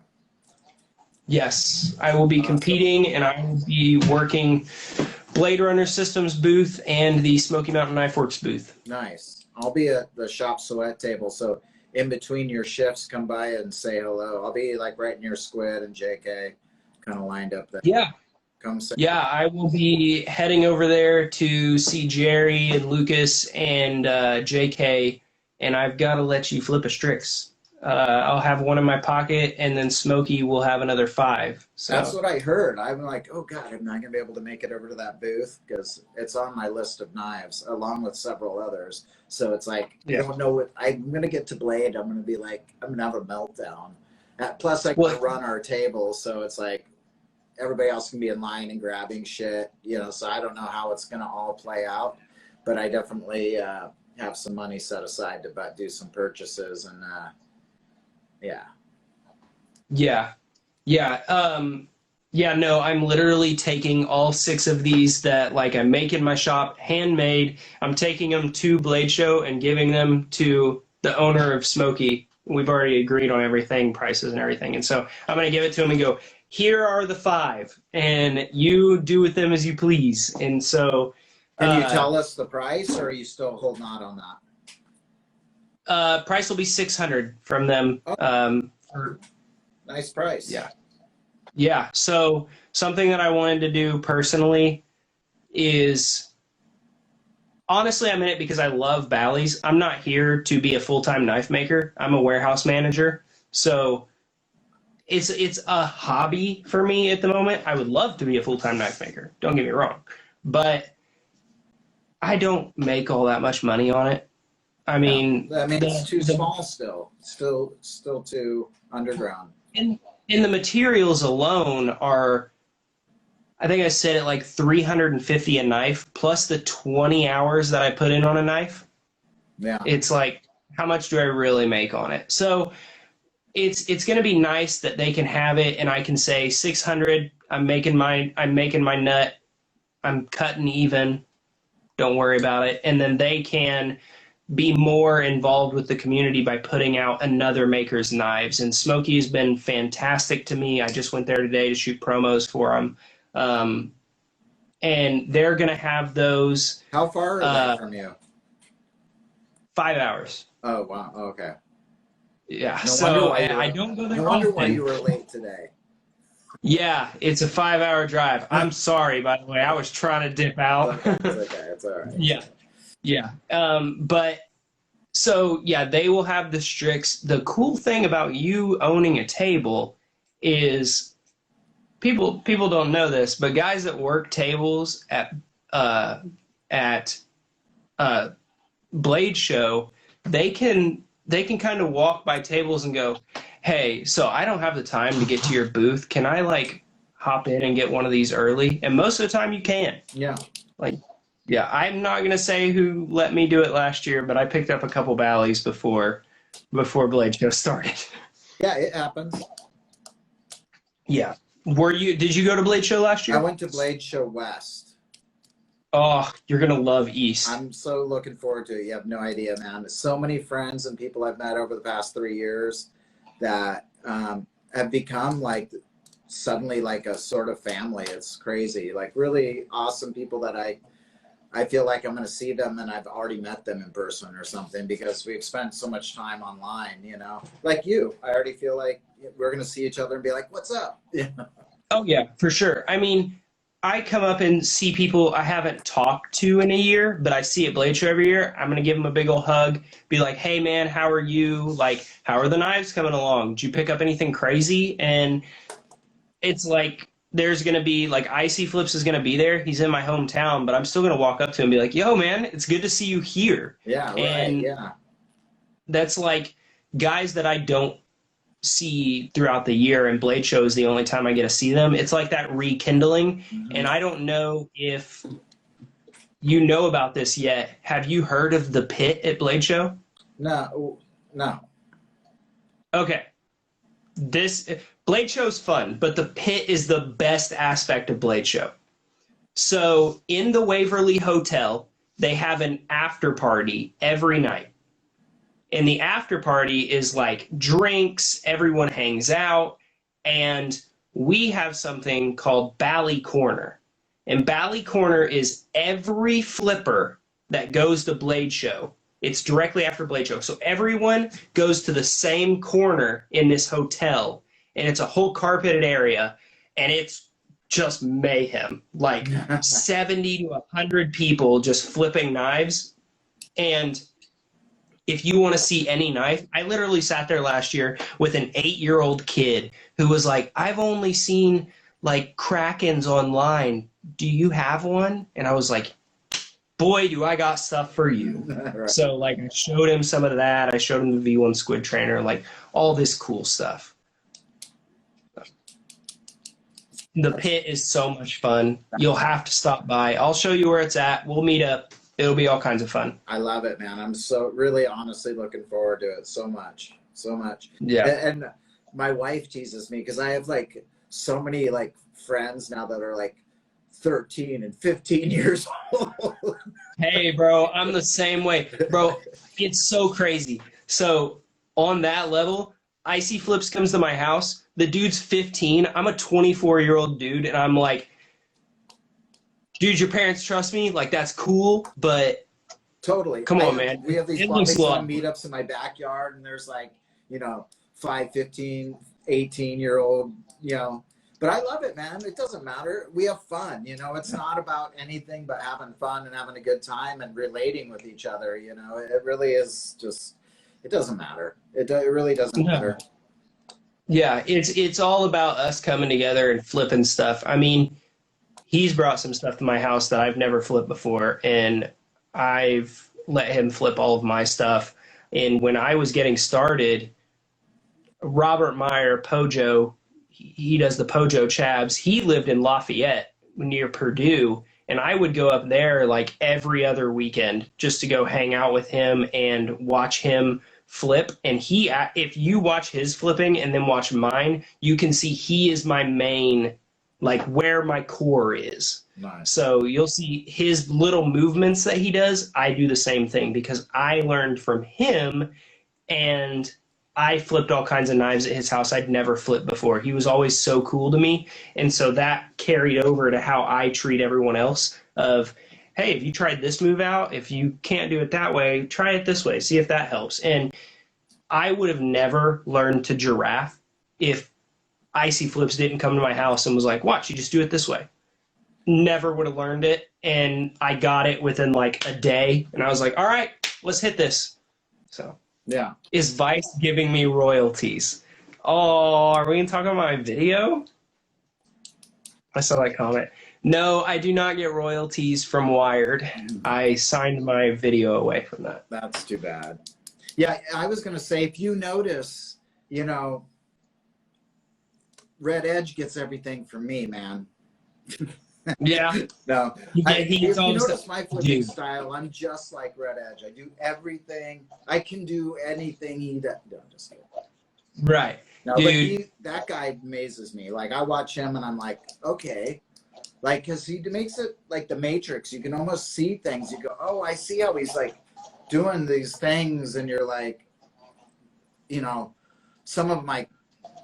Yes, I will be competing, and I will be working Blade Runner Systems booth and the Smoky Mountain Knife Works booth. Nice. I'll be at the Shop Soet table, so in between your shifts, come by and say hello. I'll be like right near Squid and JK, kind of lined up there. Yeah. Come say. Yeah, I will be heading over there to see Jerry and Lucas and JK, and I've got to let you flip a Strix. I'll have one in my pocket, and then Smokey will have another 5. So that's what I heard. I'm like, oh God, I'm not going to be able to make it over to that booth because it's on my list of knives along with several others. So it's like, I don't know what I'm going to get to Blade. I'm going to be like, I'm going to have a meltdown. Plus, I can run our table, so it's like everybody else can be in line and grabbing shit, you know. So I don't know how it's going to all play out, but I definitely have some money set aside to do some purchases and. No, I'm literally taking all 6 of these that like I make in my shop, handmade. I'm taking them to Blade Show and giving them to the owner of Smokey. We've already agreed on everything, prices and everything. And so I'm going to give it to him and go, here are the 5, and you do with them as you please. And so... Can you tell us the price, or are you still holding out on that? Price will be $600 from them. Nice price. Yeah. So something that I wanted to do personally is, honestly, I'm in it because I love Bally's. I'm not here to be a full-time knife maker. I'm a warehouse manager. So it's a hobby for me at the moment. I would love to be a full-time knife maker. Don't get me wrong. But I don't make all that much money on it. I mean, it's too small still too underground. And the materials alone are, I think I said it like $350 a knife plus the 20 hours that I put in on a knife. Yeah. It's like, how much do I really make on it? So it's going to be nice that they can have it and I can say 600, I'm making my nut, I'm cutting even, don't worry about it. And then they can be more involved with the community by putting out another maker's knives. And Smokey has been fantastic to me. I just went there today to shoot promos for him. And they're going to have those. How far are they from you? 5 hours. Oh, wow. Okay. Yeah. So I don't go there often. No wonder why you were late today. Yeah, it's a 5-hour drive. I'm sorry, by the way. I was trying to dip out. It's okay. It's all right. Yeah. Yeah. But so, yeah, they will have the DRIGKs. The cool thing about you owning a table is people don't know this, but guys that work tables at Blade Show, they can kind of walk by tables and go, hey, so I don't have the time to get to your booth. Can I like hop in and get one of these early? And most of the time you can. Yeah. Like, yeah, I'm not going to say who let me do it last year, but I picked up a couple Bally's before Blade Show started. Yeah, it happens. Yeah. Did you go to Blade Show last year? I went to Blade Show West. Oh, you're going to love East. I'm so looking forward to it. You have no idea, man. So many friends and people I've met over the past 3 years that have become like suddenly like a sort of family. It's crazy. Like really awesome people that I feel like I'm going to see them and I've already met them in person or something because we've spent so much time online, you know, like you. I already feel like we're going to see each other and be like, what's up? Yeah. Oh, yeah, for sure. I mean, I come up and see people I haven't talked to in a year, but I see at Blade Show every year. I'm going to give them a big old hug, be like, hey, man, how are you? Like, how are the knives coming along? Did you pick up anything crazy? And it's like, there's going to be, like, Icy Flips is going to be there. He's in my hometown, but I'm still going to walk up to him and be like, yo, man, it's good to see you here. Yeah, right, and yeah. That's like guys that I don't see throughout the year, and Blade Show is the only time I get to see them. It's like that rekindling. Mm-hmm. And I don't know if you know about this yet. Have you heard of the pit at Blade Show? No. Okay. Blade Show's fun, but the pit is the best aspect of Blade Show. So in the Waverly Hotel, they have an after party every night. And the after party is like drinks, everyone hangs out, and we have something called Bally Corner. And Bally Corner is every flipper that goes to Blade Show. It's directly after Blade Show. So everyone goes to the same corner in this hotel, and it's a whole carpeted area, and it's just mayhem. Like 70 to 100 people just flipping knives. And if you want to see any knife, I literally sat there last year with an 8-year-old kid who was like, I've only seen like Krakens online. Do you have one? And I was like, boy, do I got stuff for you. Right. So like I showed him some of that. I showed him the V1 Squid Trainer, like all this cool stuff. The pit is so much fun. You'll have to stop by. I'll show you where it's at. We'll meet up. It'll be all kinds of fun. I love it, man. I'm so really honestly looking forward to it so much. Yeah. And my wife teases me because I have like so many like friends now that are like 13 and 15 years old. Hey, bro, I'm the same way. Bro, it's so crazy. So on that level, Icy Flips comes to my house. The dude's 15. I'm a 24-year-old dude, and I'm like, dude, your parents trust me? Like, that's cool, but totally. Come on, man. We have these meetups in my backyard, and there's like, 5, 15, 18-year-old, But I love it, man. It doesn't matter. We have fun, It's not about anything but having fun and having a good time and relating with each other, It really is just, it doesn't matter. It really doesn't matter. Yeah, it's all about us coming together and flipping stuff. I mean, he's brought some stuff to my house that I've never flipped before, and I've let him flip all of my stuff. And when I was getting started, Robert Meyer, Pojo, he does the Pojo Chabs. He lived in Lafayette near Purdue, and I would go up there like every other weekend just to go hang out with him and watch him flip. And if you watch his flipping and then watch mine, you can see he is my main, like where my core is. Nice. So you'll see his little movements that he does. I do the same thing because I learned from him, and I flipped all kinds of knives at his house I'd never flipped before. He was always so cool to me. And so that carried over to how I treat everyone else of, hey, if you tried this move out, if you can't do it that way, try it this way, see if that helps. And I would have never learned to giraffe if Icy Flips didn't come to my house and was like, watch, you just do it this way. Never would have learned it. And I got it within like a day. And I was like, all right, let's hit this. So yeah. Is Vice giving me royalties? Oh, are we going to talk about my video? I saw that comment. No, I do not get royalties from Wired. I signed my video away from that. That's too bad. Yeah, I was going to say, if you notice, you know, Red Edge gets everything from me, man. Yeah. No. If you notice my flipping style, I'm just like Red Edge. I do everything. I can do anything he does. No, just kidding. Right. No, but that guy amazes me. Like, I watch him and I'm like, okay. Like, because he makes it like the Matrix. You can almost see things. You go, oh, I see how he's like doing these things. And you're like, you know, some of them I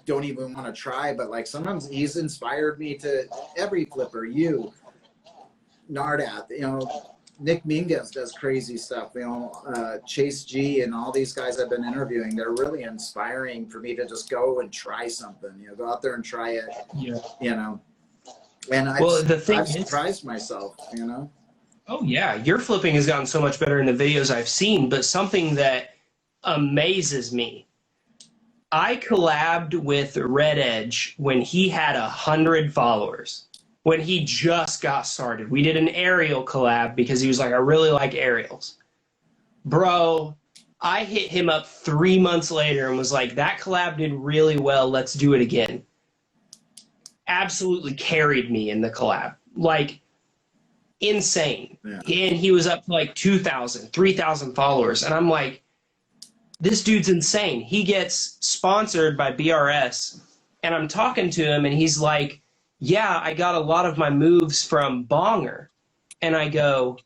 don't even want to try, but like sometimes he's inspired me to every flipper. You, Nardath, you know, Nick Mingus does crazy stuff. You know, Chase G and all these guys I've been interviewing, they're really inspiring for me to just go and try something. You know, go out there and try it. Yeah. You know, and I've surprised myself. You know. Oh yeah, your flipping has gotten so much better in the videos I've seen. But something that amazes me. I collabed with Red Edge when he had 100 followers, when he just got started. We did an aerial collab because he was like, I really like aerials. Bro, I hit him up 3 months later and was like, that collab did really well. Let's do it again. Absolutely carried me in the collab. Like, insane. Yeah. And he was up to like 2,000, 3,000 followers. And I'm like, this dude's insane. He gets sponsored by BRS, and I'm talking to him, and he's like, yeah, I got a lot of my moves from Bonger. And I go,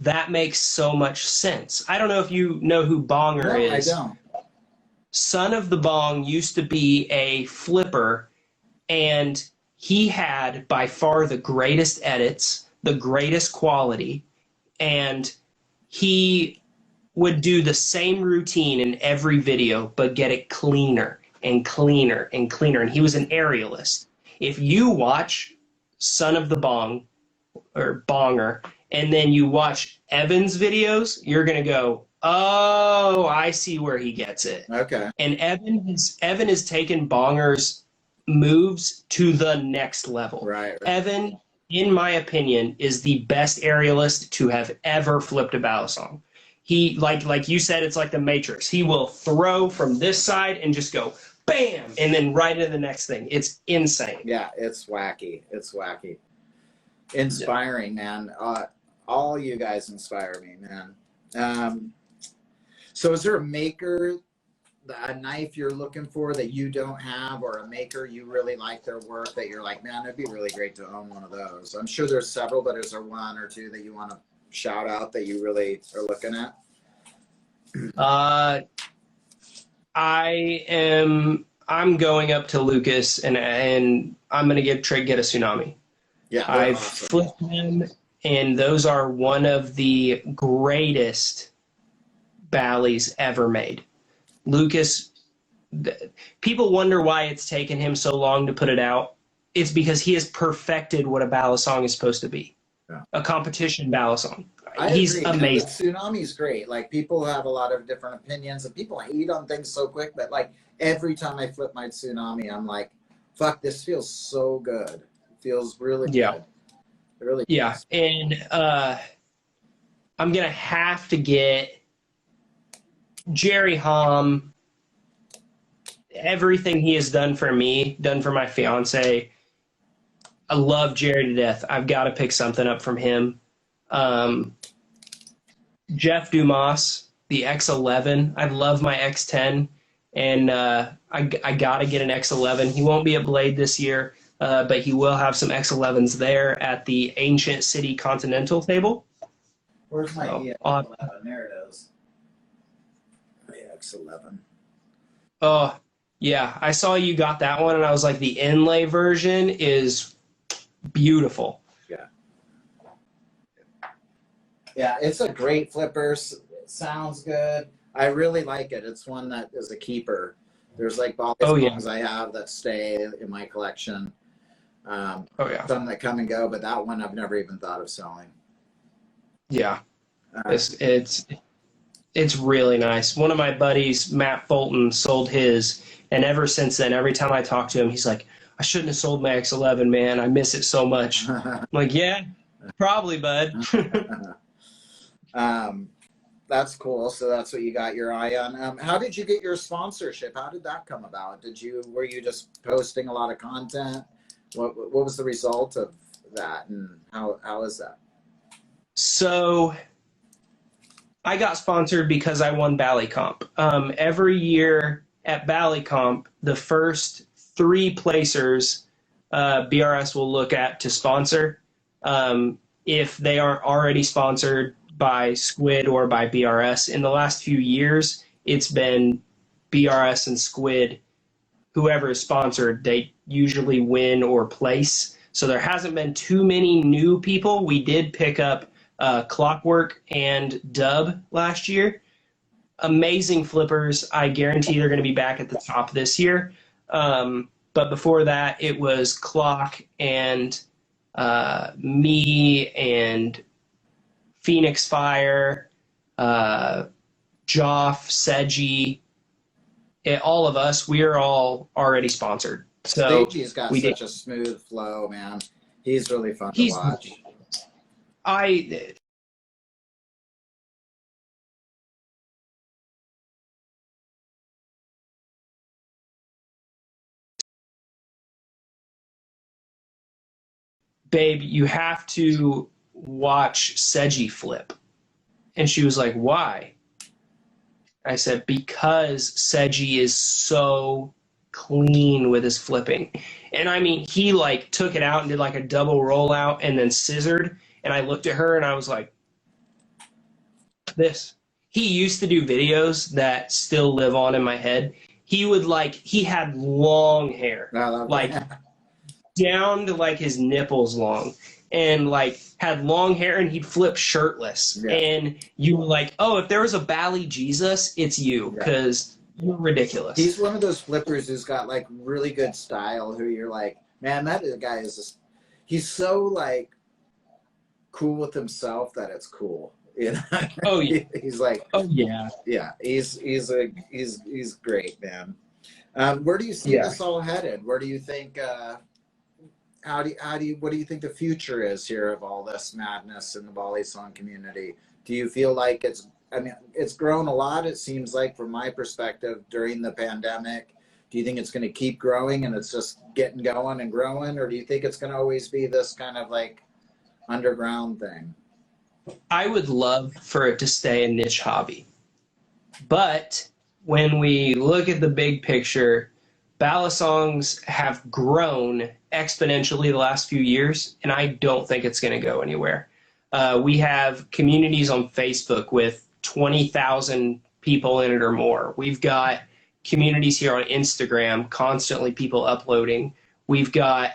that makes so much sense. I don't know if you know who Bonger is. I don't. Son of the Bong used to be a flipper, and he had by far the greatest edits, the greatest quality, and he would do the same routine in every video, but get it cleaner and cleaner and cleaner. And he was an aerialist. If you watch Son of the Bong or Bonger, and then you watch Evan's videos, you're going to go, oh, I see where he gets it. Okay. And Evan has taken Bonger's moves to the next level. Right. Evan, in my opinion, is the best aerialist to have ever flipped a balisong. He, like you said, it's like the Matrix. He will throw from this side and just go, bam, and then right into the next thing. It's insane. Yeah, it's wacky. It's wacky. Inspiring, man. All you guys inspire me, man. So is there a maker, a knife you're looking for that you don't have, or a maker you really like their work that you're like, man, it'd be really great to own one of those? I'm sure there's several, but is there one or two that you want to shout out that you really are looking at? I'm going up to Lucas and I'm gonna get a tsunami. Yeah, I've awesome. flipped them, and those are one of the greatest Bally's ever made. Lucas, people wonder why it's taken him so long to put it out. It's because he has perfected what a balisong is supposed to be. Yeah. A competition balisong. He's agree. amazing. The tsunami's great. Like, people have a lot of different opinions, and people hate on things so quick, but like every time I flip my tsunami, I'm like, fuck, this feels so good. It feels really good. Really good. Yeah. And I'm gonna have to get Jerry Hom. Everything he has done for me, done for my fiance. I love Jerry to death. I've got to pick something up from him. Jeff Dumas, the X11. I love my X10, and I got to get an X11. He won't be a Blade this year, but he will have some X11s there at the Ancient City Continental table. Where's my EX11? There it is. EX11. Oh, yeah. I saw you got that one, and I was like, the inlay version is beautiful. Yeah. Yeah, it's a great flipper. It sounds good. I really like it. It's one that is a keeper. There's like Balisongs I have that stay in my collection. Some that come and go, but that one I've never even thought of selling. Yeah. It's really nice. One of my buddies, Matt Fulton, sold his, and ever since then, every time I talk to him, he's like, I shouldn't have sold my X11, man. I miss it so much. I'm like, yeah, probably, bud. That's cool. So that's what you got your eye on. How did you get your sponsorship? How did that come about? Were you just posting a lot of content? What was the result of that, and how is that? So I got sponsored because I won Balisongcomp. Every year at Balisongcomp, the first 3 placers BRS will look at to sponsor. If they aren't already sponsored by Squid or by BRS, in the last few years, it's been BRS and Squid. Whoever is sponsored, they usually win or place. So there hasn't been too many new people. We did pick up Clockwork and Dub last year. Amazing flippers. I guarantee they're going to be back at the top this year. But before that, it was Clock and me and Phoenix Fire, Joff, Seji, all of us. We are all already sponsored. So Stagey's got such a smooth flow, man. He's really fun to watch. Babe, you have to watch Seji flip. And she was like, why? I said, because Seji is so clean with his flipping. And I mean, he like took it out and did like a double rollout and then scissored. And I looked at her and I was like, this. He used to do videos that still live on in my head. He had long hair, like down to like his nipples long, and like had long hair, and he'd flip shirtless. Yeah. And you were like, oh, if there was a Bali Jesus, it's you, because you're ridiculous. He's one of those flippers who's got like really good style, who you're like, man, that guy is just, he's so like cool with himself that it's cool. You know? Oh yeah. He's like, oh yeah. Yeah, he's great, man. Where do you see this all headed? Where do you think what do you think the future is here of all this madness in the Balisong community? Do you feel like it's grown a lot, it seems like, from my perspective, during the pandemic? Do you think it's going to keep growing and it's just getting going and growing, or do you think it's going to always be this kind of like underground thing? I would love for it to stay a niche hobby. But when we look at the big picture, Balisongs have grown exponentially the last few years, and I don't think it's going to go anywhere. We have communities on Facebook with 20,000 people in it or more. We've got communities here on Instagram, constantly people uploading. We've got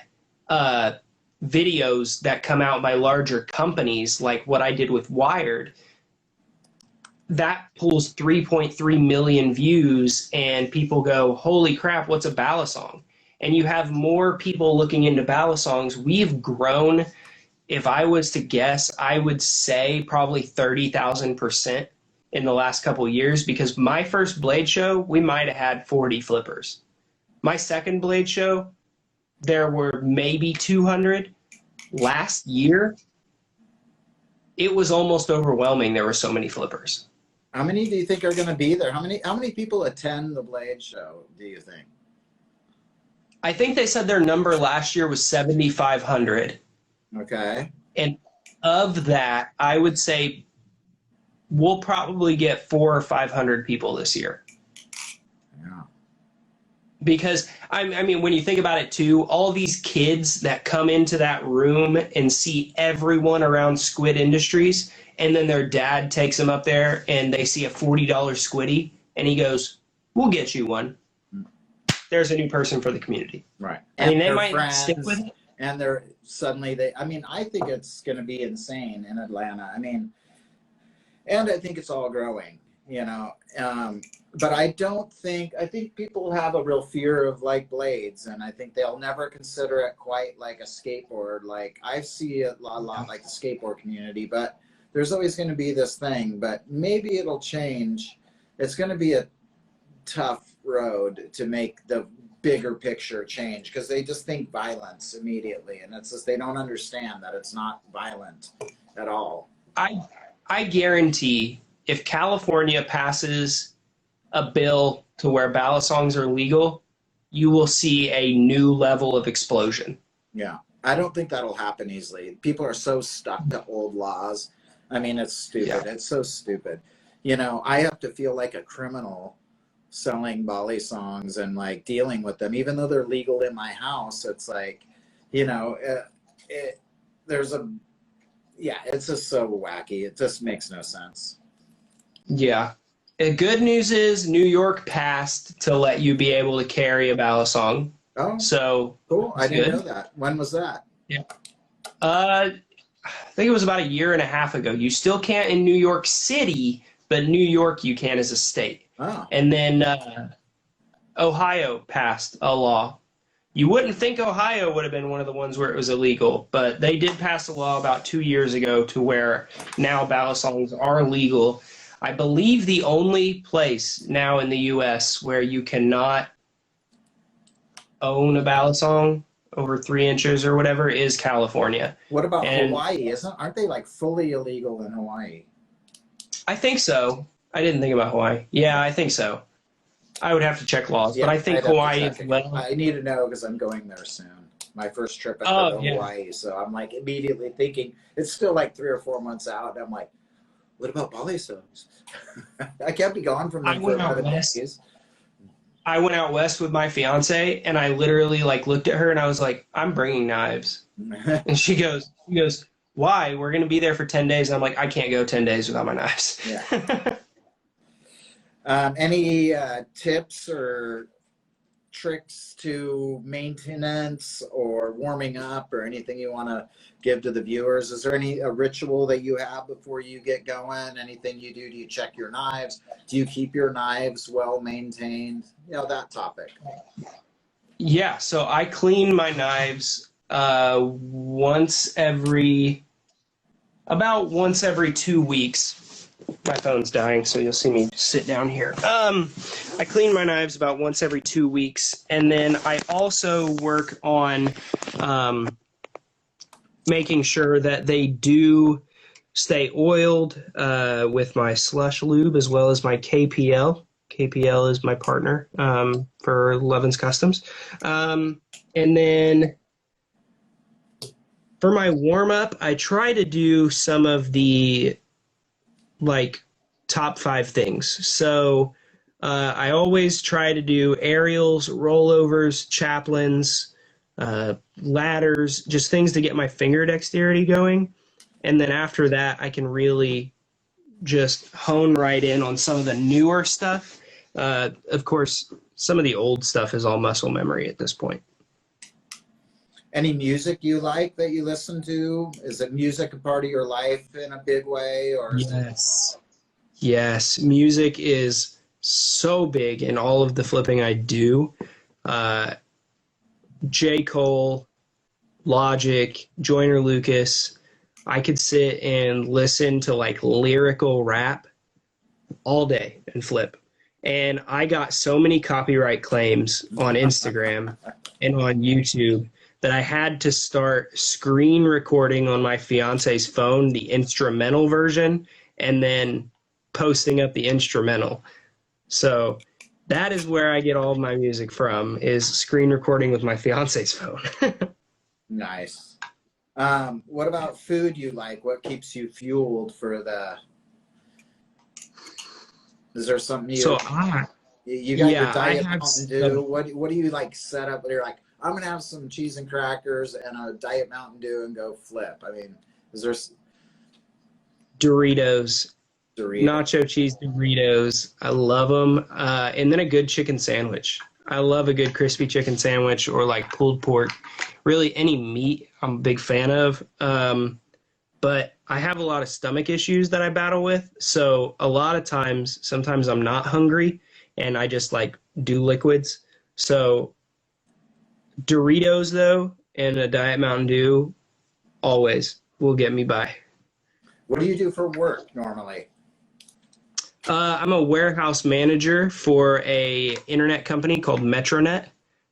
videos that come out by larger companies, like what I did with Wired, that pulls 3.3 million views, and people go, holy crap, what's a Balisong? And you have more people looking into Balisongs. We've grown, if I was to guess, I would say probably 30,000% in the last couple of years, because my first blade show, we might have had 40 flippers. My second blade show, there were maybe 200. Last year, it was almost overwhelming. There were so many flippers. How many do you think are going to be there? How many people attend the blade show, do you think? I think they said their number last year was 7,500. Okay. And of that, I would say we'll probably get 400 or 500 people this year. Yeah. Because, I mean, when you think about it, too, all these kids that come into that room and see everyone around Squid Industries, and then their dad takes them up there and they see a $40 squiddy, and he goes, we'll get you one. There's a new person for the community. Right. I mean, they might stick with it. And they're suddenly I mean, I think it's going to be insane in Atlanta. I mean, and I think it's all growing, you know. But I think people have a real fear of like blades, and I think they'll never consider it quite like a skateboard. Like I see it a lot like the skateboard community, but there's always going to be this thing, but maybe it'll change. It's going to be a tough road to make the bigger picture change, because they just think violence immediately, and it's just they don't understand that it's not violent at all. I guarantee if California passes a bill to where balisongs are legal, you will see a new level of explosion. Yeah, I don't think that'll happen easily. People are so stuck to old laws. I mean, it's stupid. Yeah. It's so stupid. You know, I have to feel like a criminal selling balisongs and like dealing with them, even though they're legal in my house. It's like, you know, it's just so wacky. It just makes no sense. Yeah. The good news is New York passed to let you be able to carry a balisong. Oh, so cool. I didn't know that. When was that? Yeah. I think it was about a year and a half ago. You still can't in New York City, but New York you can as a state. Oh. And then Ohio passed a law. You wouldn't think Ohio would have been one of the ones where it was illegal, but they did pass a law about 2 years ago to where now balisongs are legal. I believe the only place now in the U.S. where you cannot own a balisong over 3 inches or whatever is California. What about Hawaii? Aren't they like fully illegal in Hawaii? I think so. I didn't think about Hawaii. Yeah, I think so. I would have to check laws, but I think Hawaii is well. I need to know because I'm going there soon. My first trip ever to Hawaii. So I'm like immediately thinking, it's still like 3 or 4 months out. And I'm like, what about balisongs? I can't be gone from them for another days. I went out west with my fiance, and I literally like looked at her and I was like, I'm bringing knives. And she goes, why? We're going to be there for 10 days. And I'm like, I can't go 10 days without my knives. Yeah. Any tips or tricks to maintenance or warming up or anything you want to give to the viewers? Is there a ritual that you have before you get going? Anything you do? Do you check your knives? Do you keep your knives well maintained? You know, that topic. Yeah, so I clean my knives about once every 2 weeks. My phone's dying, so you'll see me sit down here. I clean my knives about once every 2 weeks, and then I also work on making sure that they do stay oiled with my slush lube as well as my KPL. KPL is my partner for Lovins Customs. And then for my warm-up, I try to do some of the like top 5 things. So I always try to do aerials, rollovers, chaplains, ladders, just things to get my finger dexterity going. And then after that, I can really just hone right in on some of the newer stuff. Of course, some of the old stuff is all muscle memory at this point. Any music you like that you listen to? Is it music a part of your life in a big way? Or Yes. Music is so big in all of the flipping I do. J. Cole, Logic, Joyner Lucas. I could sit and listen to like lyrical rap all day and flip. And I got so many copyright claims on Instagram and on YouTube that I had to start screen recording on my fiance's phone, the instrumental version, and then posting up the instrumental. So that is where I get all of my music from, is screen recording with my fiance's phone. Nice. What about food you like? What keeps you fueled for is there something you... So You got your I Diet have Mountain Dew. What do you like set up? You're like, I'm gonna have some cheese and crackers and a Diet Mountain Dew and go flip. I mean, is there Doritos, Doritos? nacho cheese Doritos. I love them. And then a good chicken sandwich. I love a good crispy chicken sandwich or like pulled pork. Really, any meat I'm a big fan of. But I have a lot of stomach issues that I battle with. So a lot of times, sometimes I'm not hungry and I just like do liquids. So Doritos, though, and a Diet Mountain Dew always will get me by. What do you do for work normally? I'm a warehouse manager for a internet company called Metronet.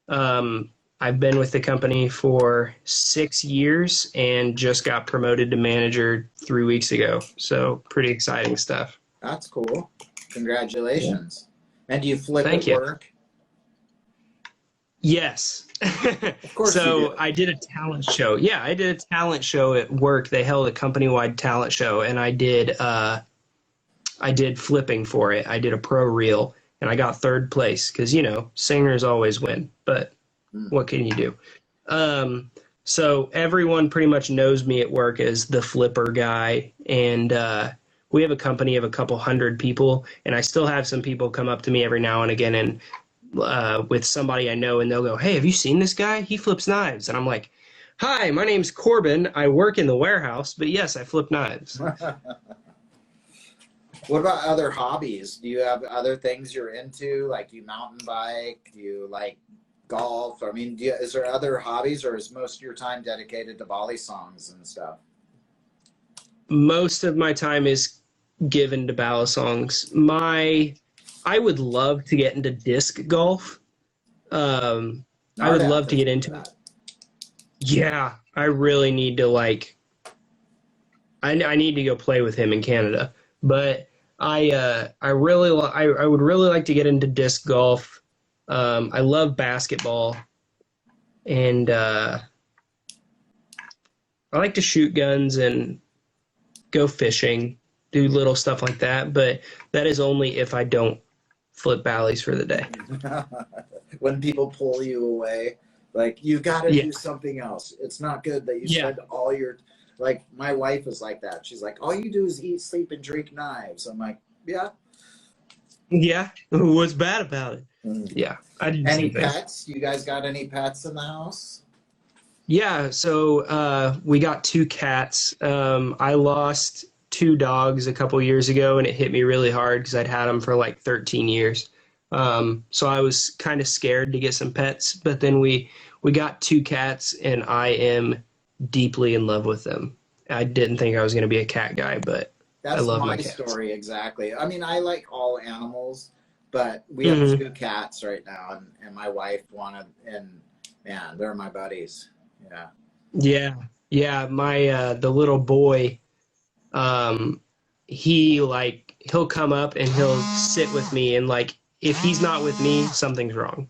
I've been with the company for 6 years and just got promoted to manager 3 weeks ago. So pretty exciting stuff. That's cool. Congratulations. Yeah. And do you flip Thank at you. work? Yes. Of course So you do. I did a talent show. Yeah, I did a talent show at work. They held a company-wide talent show, and I did flipping for it. I did a pro reel, and I got third place because, you know, singers always win. But what can you do? So everyone pretty much knows me at work as the flipper guy, and we have a company of a couple hundred people, and I still have some people come up to me every now and again and with somebody I know, and they'll go, "Hey, have you seen this guy? He flips knives." And I'm like, "Hi, my name's Corbin. I work in the warehouse, but yes, I flip knives." What about other hobbies? Do you have other things you're into? Like, do you mountain bike? Do you like golf? I mean, is there other hobbies, or is most of your time dedicated to balisongs and stuff? Most of my time is given to balisongs. I would love to get into disc golf. I would love to get into it. Yeah, I really need to I need to go play with him in Canada. But I would really like to get into disc golf. I love basketball, and I like to shoot guns and go fishing, do little stuff like that. But that is only if I don't flip ballies for the day. When people pull you away, like, you got to do something else. It's not good that you spend all your, like, my wife is like that. She's like, all you do is eat, sleep, and drink knives. I'm like, yeah. Yeah. What's bad about it? Yeah. Any pets? You guys got any pets in the house? Yeah. So we got 2 cats. I lost 2 dogs a couple years ago, and it hit me really hard because I'd had them for like 13 years. So I was kind of scared to get some pets, but then we got 2 cats, and I am deeply in love with them. I didn't think I was going to be a cat guy, but I love my cats. That's my story exactly. I mean, I like all animals, but we have 2 cats right now, and my wife wanted, and man, they're my buddies. Yeah. Yeah. Yeah. My, the little boy, he'll come up and he'll sit with me, and like, if he's not with me, something's wrong.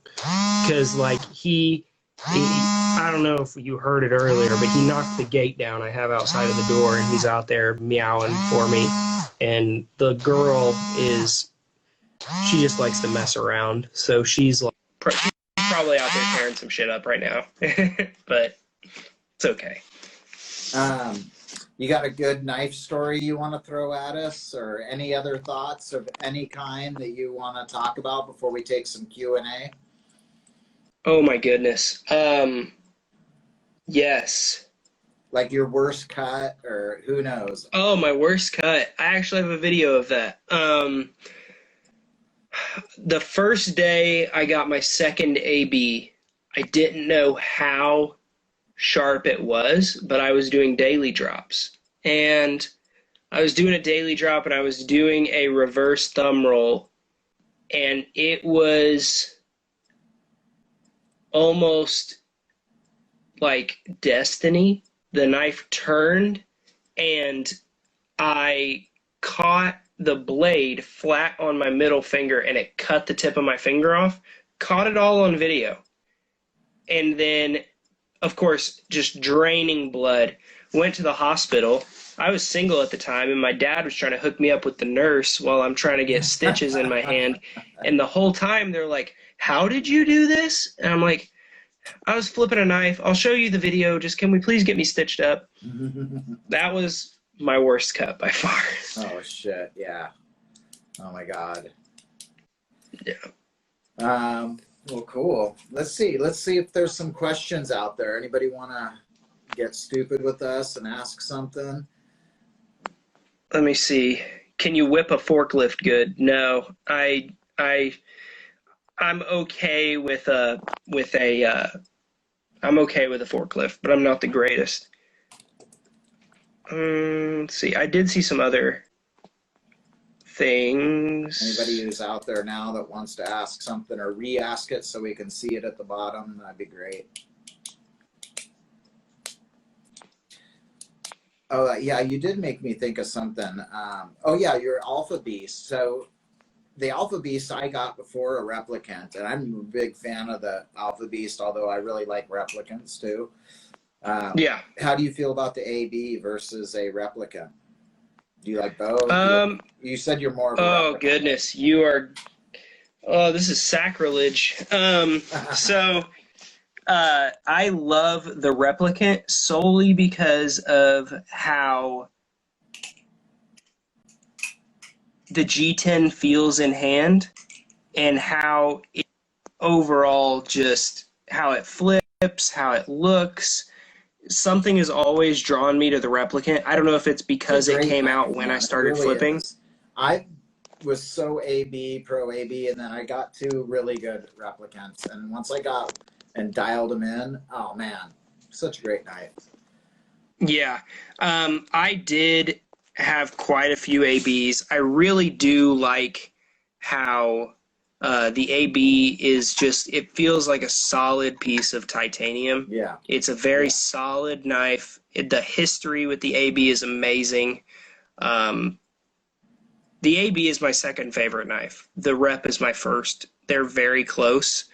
Cause like I don't know if you heard it earlier, but he knocked the gate down I have outside of the door, and he's out there meowing for me. And the girl she just likes to mess around. So she's like, probably out there tearing some shit up right now, but it's okay. You got a good knife story you want to throw at us, or any other thoughts of any kind that you want to talk about before we take some Q&A? Oh my goodness. Yes. Like your worst cut, or who knows? Oh, my worst cut. I actually have a video of that. The first day I got my second AB, I didn't know how sharp it was, but I was doing daily drops. And I was doing a daily drop, and I was doing a reverse thumb roll, and it was almost like destiny. The knife turned, and I caught the blade flat on my middle finger, and it cut the tip of my finger off. Caught it all on video. And then, of course, just draining blood. Went to the hospital, I was single at the time, and my dad was trying to hook me up with the nurse while I'm trying to get stitches in my hand. And the whole time they're like, "How did you do this?" And I'm like, "I was flipping a knife. I'll show you the video. Just can we please get me stitched up?" That was my worst cut by far. Oh shit! Yeah. Oh my god. Yeah. Well, cool. Let's see if there's some questions out there. Anybody want to get stupid with us and ask something? Let me see. Can you whip a forklift good? No. I'm okay with a I'm okay with a forklift, but I'm not the greatest. Let's see. I did see some other things. Anybody who's out there now that wants to ask something or re-ask it so we can see it at the bottom, that'd be great. Oh, yeah, you did make me think of something. Oh, yeah, your Alpha Beast. So the Alpha Beast I got before a replicant, and I'm a big fan of the Alpha Beast, although I really like replicants too. Yeah. How do you feel about the AB versus a replicant? Do you like both? You said you're more of a replicant. Goodness, you are. Oh, this is sacrilege. So I love the replicant solely because of how the G10 feels in hand and how it overall just how it flips, how it looks. Something has always drawn me to the replicant. I don't know if it's because it came out when I started flipping. I was so pro AB, and then I got two really good replicants. And once I got and dialed them in, oh man, such a great knife. Yeah. I did have quite a few ABs. I really do like how the AB is just, it feels like a solid piece of titanium. Yeah. It's a very solid knife. The history with the AB is amazing. The AB is my second favorite knife. The Rep is my first. They're very close.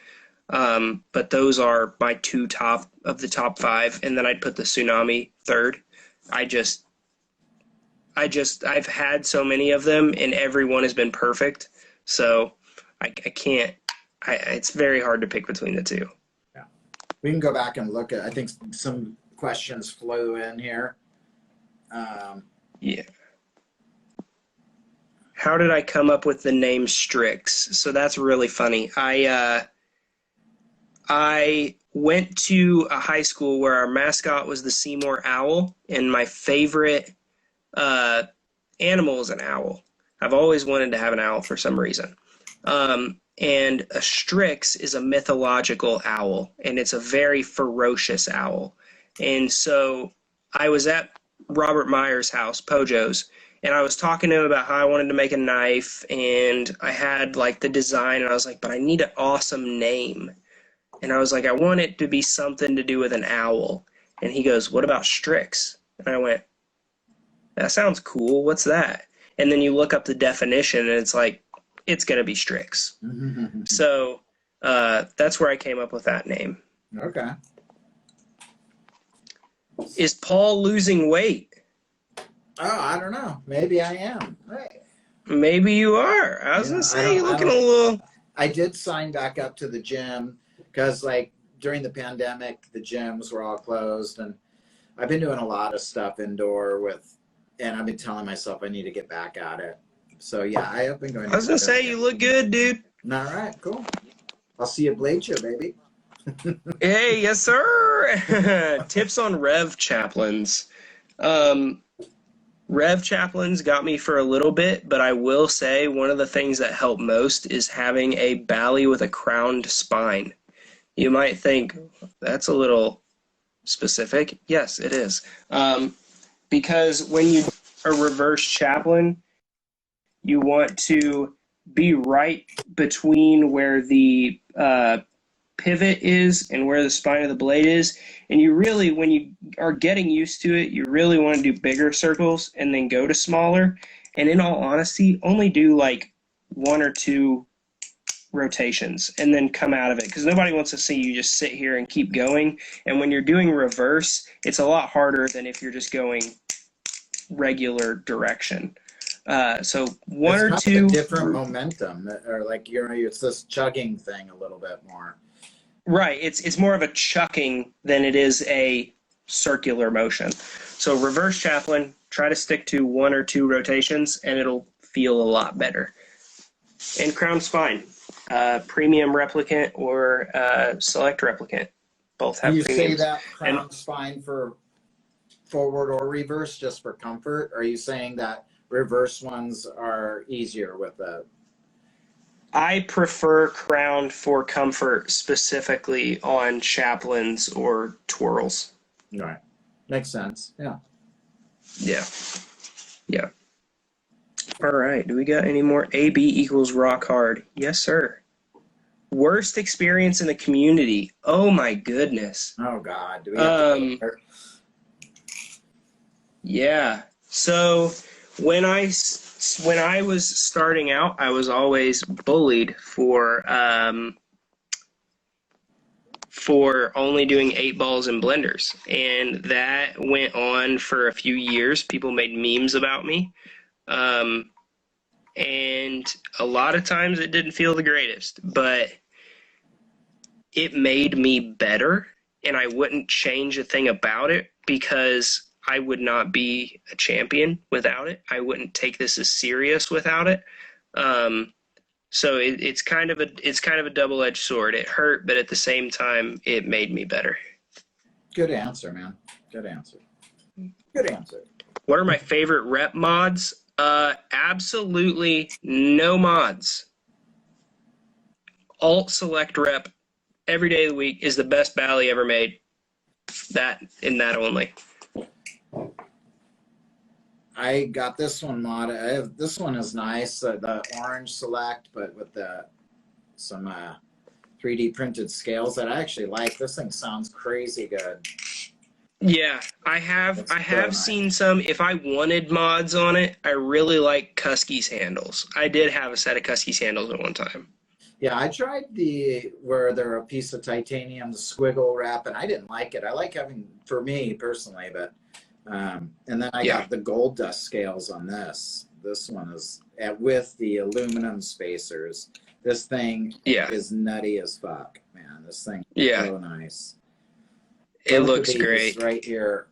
But those are my two top of the top five. And then I'd put the Tsunami third. I've had so many of them and every one has been perfect. So I can't, it's very hard to pick between the two. Yeah. We can go back and look at, I think some questions flew in here. Yeah. How did I come up with the name Strix? So that's really funny. I went to a high school where our mascot was the Seymour Owl, and my favorite animal is an owl. I've always wanted to have an owl for some reason. And a Strix is a mythological owl, and it's a very ferocious owl. And so I was at Robert Meyer's house, Pojo's, and I was talking to him about how I wanted to make a knife, and I had like the design, and I was like, but I need an awesome name. And I was like, I want it to be something to do with an owl. And he goes, what about Strix? And I went, that sounds cool. What's that? And then you look up the definition, and it's like, it's going to be Strix. So that's where I came up with that name. Okay. Is Paul losing weight? Oh, I don't know. Maybe I am. Right. Maybe you are. I was going to say, you're looking a little... I did sign back up to the gym because, like, during the pandemic, the gyms were all closed. And I've been doing a lot of stuff indoor and I've been telling myself I need to get back at it. So, yeah, I have been going. I was going to say, you look good, dude. All right, cool. I'll see you at Blade Show, baby. Hey, yes, sir. Tips on Rev Chaplains. Rev Chaplains got me for a little bit, but I will say one of the things that helped most is having a bally with a crowned spine. You might think, that's a little specific. Yes, it is. Because when you are reverse chaplain, you want to be right between where the pivot is and where the spine of the blade is. And you really, when you are getting used to it, you really want to do bigger circles and then go to smaller. And in all honesty, only do like 1 or 2 rotations and then come out of it, because nobody wants to see you just sit here and keep going. And when you're doing reverse, it's a lot harder than if you're just going regular direction. So one it's or kind two of a different momentum, or like it's this chugging thing a little bit more. Right. It's more of a chucking than it is a circular motion. So reverse chaplain, try to stick to 1 or 2 rotations, and it'll feel a lot better. And crown's fine. Premium replicant or select replicant. Both have Do you premiums. say that crown's fine for forward or reverse just for comfort? Or are you saying that reverse ones are easier with the... I prefer crown for comfort, specifically on chaplains or twirls. Right. Makes sense. Yeah. Yeah. Yeah. All right. Do we got any more? AB equals rock hard. Yes, sir. Worst experience in the community. Oh my goodness. Oh God. Do we have to go yeah. So when I was starting out, I was always bullied for only doing 8 balls and blenders, and that went on for a few years. People made memes about me. And a lot of times it didn't feel the greatest, but it made me better, and I wouldn't change a thing about it because I would not be a champion without it. I wouldn't take this as serious without it. So it's kind of a double-edged sword. It hurt, but at the same time, it made me better. Good answer, man. Good answer. Good answer. What are my favorite rep mods? Absolutely no mods. Alt select rep every day of the week is the best bally ever made. That and that only. I got this one mod. This one is nice. The orange select, but with some 3D printed scales that I actually like. This thing sounds crazy good. Yeah, I have nice. seen some. If I wanted mods on it, I really like Kuski's handles. I did have a set of Kuski's handles at one time. Yeah, I tried where they're a piece of titanium, the squiggle wrap, and I didn't like it. I like having, for me personally, but and then I got the gold dust scales on this. This one is with the aluminum spacers. This thing is nutty as fuck, man. This thing is so nice. It looks great right here.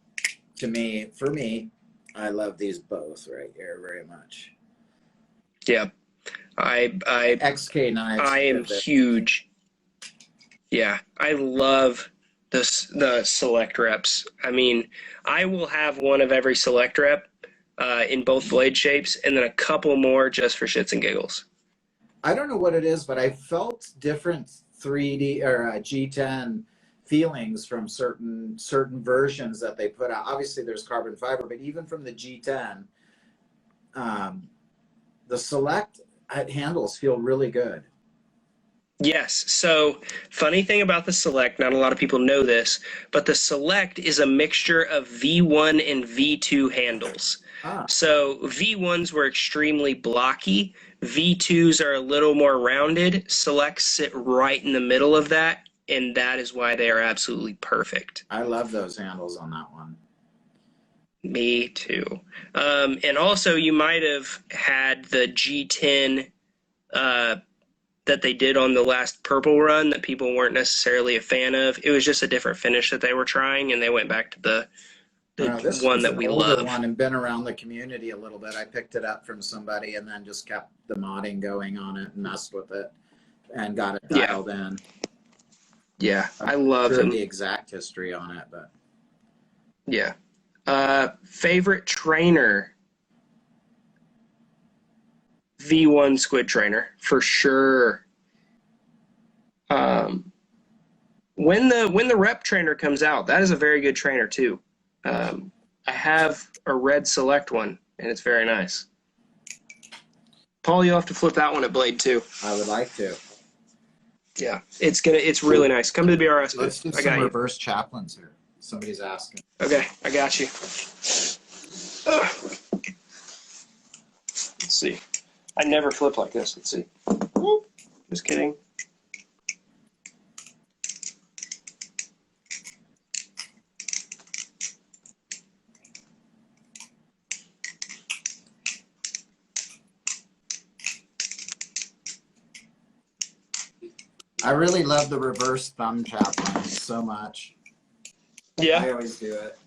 For me, I love these both right here very much. Yeah, I XK knives. I am huge. Yeah, I love the select reps. I mean, I will have one of every select rep in both blade shapes, and then a couple more just for shits and giggles. I don't know what it is, but I felt different 3D or G10 feelings from certain versions that they put out. Obviously, there's carbon fiber, but even from the G10, the select handles feel really good. Yes. So, funny thing about the select, not a lot of people know this, but the select is a mixture of V1 and V2 handles. So V1s were extremely blocky. V2s are a little more rounded. Selects sit right in the middle of that, and that is why they are absolutely perfect. I love those handles on that one. Me too. And also, you might have had the G10 that they did on the last purple run that people weren't necessarily a fan of. It was just a different finish that they were trying, and they went back to the one that we love. One and been around the community a little bit. I picked it up from somebody and then just kept the modding going on it and messed with it and got it dialed in. Yeah, I love them. The exact history on it, but yeah. Favorite trainer? V1 Squid Trainer for sure. When the rep trainer comes out, that is a very good trainer too. I have a red select one, and it's very nice. Paul, you'll have to flip that one at Blade too. I would like to. Yeah, it's really nice. Come to the BRS booth. Let's do some reverse chaplains here. Somebody's asking. Okay, I got you. Let's see. I never flip like this. Let's see. Just kidding. I really love the reverse thumb chaplain so much. Yeah. I always do it.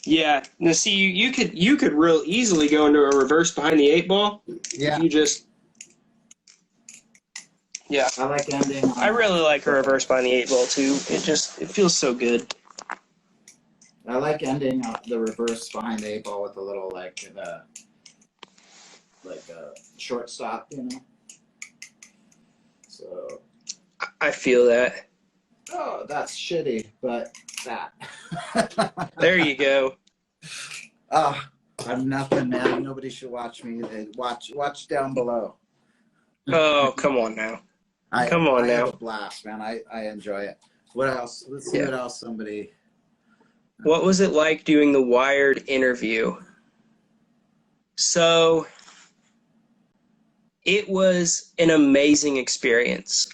Yeah. Now, see, you could real easily go into a reverse behind the 8-ball. Yeah. You just. Yeah. I like ending. I really like a reverse behind the 8-ball too. It feels so good. I like ending the reverse behind the 8-ball with a little like a shortstop, you know. So. I feel that. Oh, that's shitty, but that. There you go. Oh, I'm nothing, man. Nobody should watch me. Watch down below. Oh, come on now. I have a blast, man. I enjoy it. What else? Let's see what else somebody. What was it like doing the Wired interview? So, it was an amazing experience.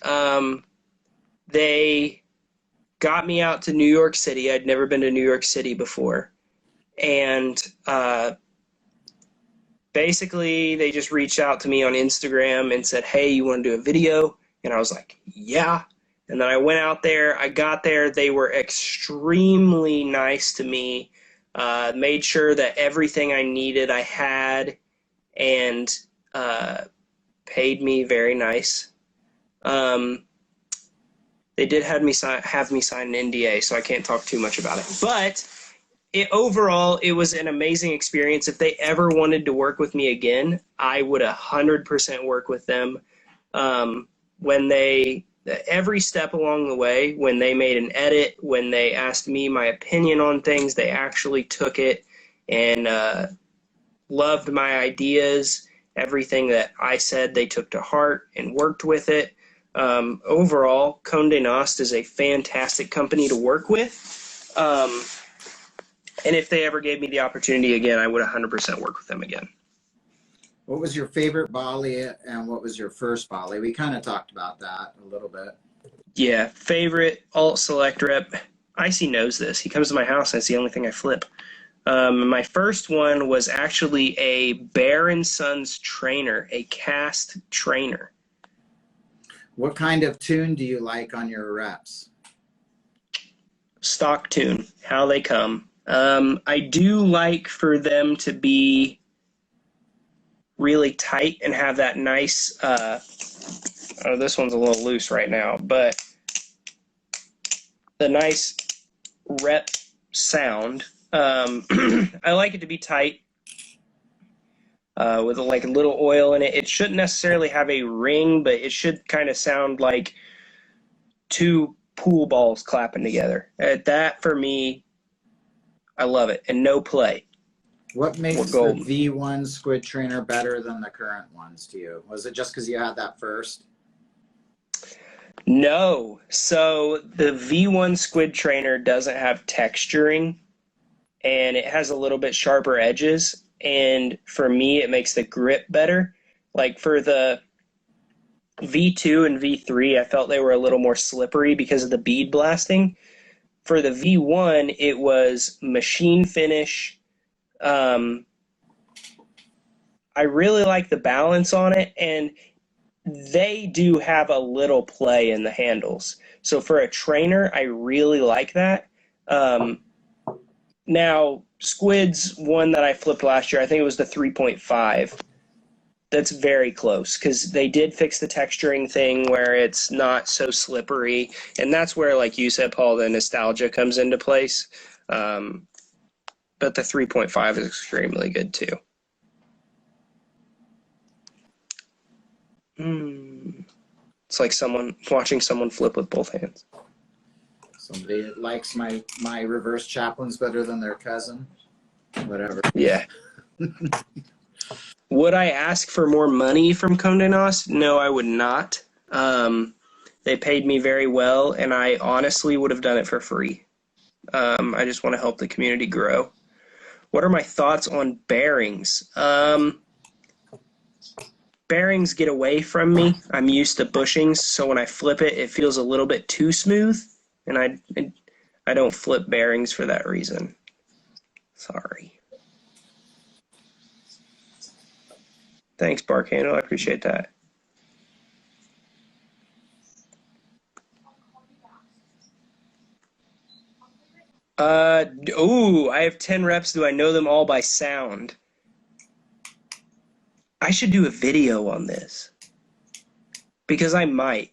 They got me out to New York City. I'd never been to New York City before. And basically, they just reached out to me on Instagram and said, hey, you want to do a video? And I was like, yeah. And then I went out there. I got there. They were extremely nice to me, made sure that everything I needed I had, and paid me very nice. They did have me sign an NDA, so I can't talk too much about it. But overall, it was an amazing experience. If they ever wanted to work with me again, I would 100% work with them. Every step along the way, when they made an edit, when they asked me my opinion on things, they actually took it and loved my ideas. Everything that I said, they took to heart and worked with it. Overall, Condé Nast is a fantastic company to work with. And if they ever gave me the opportunity again, I would 100% work with them again. What was your favorite Bali and what was your first Bali? We kind of talked about that a little bit. Yeah, favorite alt select rep. Icy knows this. He comes to my house and it's the only thing I flip. My first one was actually a Bear & Sons trainer, a cast trainer. What kind of tune do you like on your reps? Stock tune, how they come. I do like for them to be really tight and have that nice, this one's a little loose right now, but the nice rep sound. I like it to be tight with like a little oil in it. It shouldn't necessarily have a ring, but it should kind of sound like two pool balls clapping together. That, for me, I love it. And no play. What makes the V1 squid trainer better than the current ones to you? Was it just because you had that first? No. So the V1 squid trainer doesn't have texturing, and it has a little bit sharper edges. And for me, it makes the grip better. Like for the V2 and V3, I felt they were a little more slippery because of the bead blasting. For the V1, it was machine finish. I really like the balance on it, and they do have a little play in the handles. So for a trainer, I really like that. Now, Squid's one that I flipped last year, I think it was the 3.5. That's very close because they did fix the texturing thing where it's not so slippery. And that's where, like you said, Paul, the nostalgia comes into place. But the 3.5 is extremely good too. It's like watching someone flip with both hands. Somebody that likes my reverse chaplains better than their cousin. Whatever. Yeah. Would I ask for more money from Condé Nast? No, I would not. They paid me very well, and I honestly would have done it for free. I just want to help the community grow. What are my thoughts on bearings? Bearings get away from me. I'm used to bushings, so when I flip it, it feels a little bit too smooth, and I don't flip bearings for that reason. Sorry. Thanks, Barkhandle. I appreciate that. I have 10 reps. Do I know them all by sound? I should do a video on this. Because I might.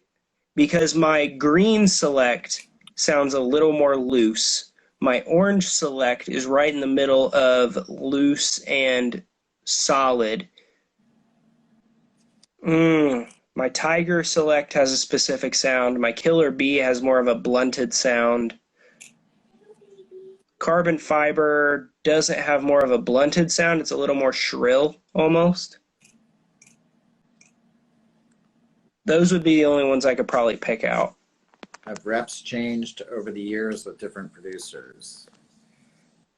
Because my green select sounds a little more loose. My orange select is right in the middle of loose and solid. My tiger select has a specific sound. My killer bee has more of a blunted sound. Carbon fiber doesn't have more of a blunted sound. It's a little more shrill, almost. Those would be the only ones I could probably pick out. Have reps changed over the years with different producers?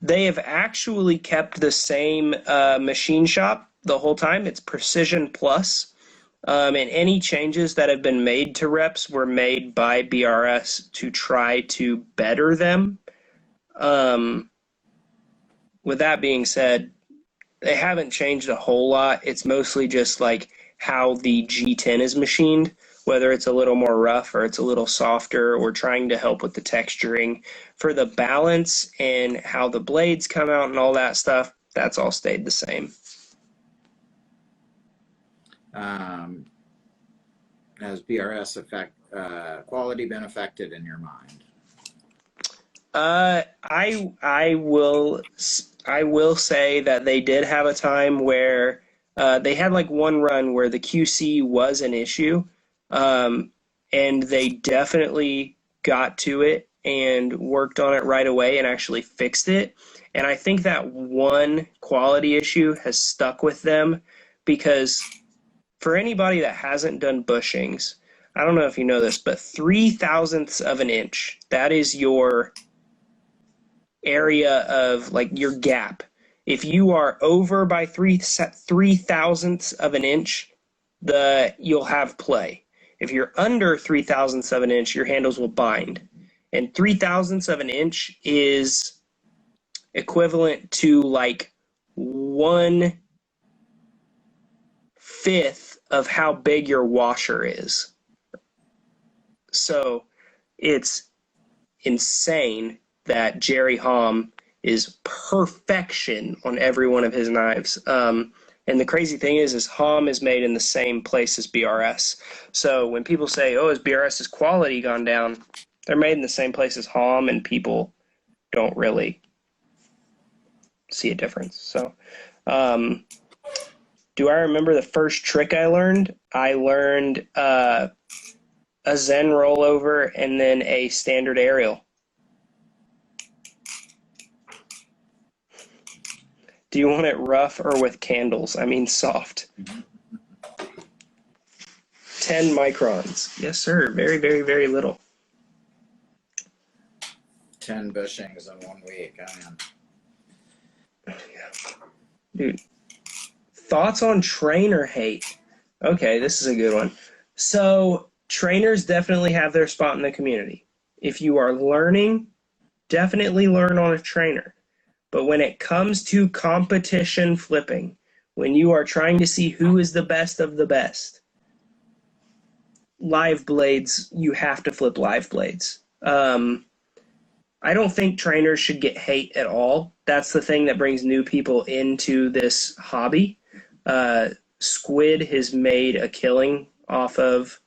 They have actually kept the same machine shop the whole time. It's Precision Plus. And any changes that have been made to reps were made by BRS to try to better them. With that being said, they haven't changed a whole lot. It's mostly just like how the G10 is machined, whether it's a little more rough or it's a little softer, or trying to help with the texturing. For the balance and how the blades come out and all that stuff, that's all stayed the same. Has BRS quality been affected in your mind? I will say that they did have a time where they had like one run where the QC was an issue, and they definitely got to it and worked on it right away and actually fixed it. And I think that one quality issue has stuck with them, because for anybody that hasn't done bushings, I don't know if you know this, but 3/1000ths of an inch, that is your area of like your gap. If you are over by 3/1000ths of an inch, you'll have play. If you're under 3/1000ths of an inch, your handles will bind. And 3/1000ths of an inch is equivalent to like 1/5 of how big your washer is. So it's insane that Jerry Hom is perfection on every one of his knives. And the crazy thing is Hom is made in the same place as BRS. So when people say, oh, is BRS's quality gone down? They're made in the same place as Hom, and people don't really see a difference. So do I remember the first trick I learned? I learned a Zen rollover and then a standard aerial. Do you want it rough or with candles? I mean soft. 10 microns. Yes, sir. Very, very, very little. 10 bushings in 1 week. Dude. Thoughts on trainer hate? Okay, this is a good one. So trainers definitely have their spot in the community. If you are learning, definitely learn on a trainer. But when it comes to competition flipping, when you are trying to see who is the best of the best, live blades, you have to flip live blades. I don't think trainers should get hate at all. That's the thing that brings new people into this hobby. Squid has made a killing off of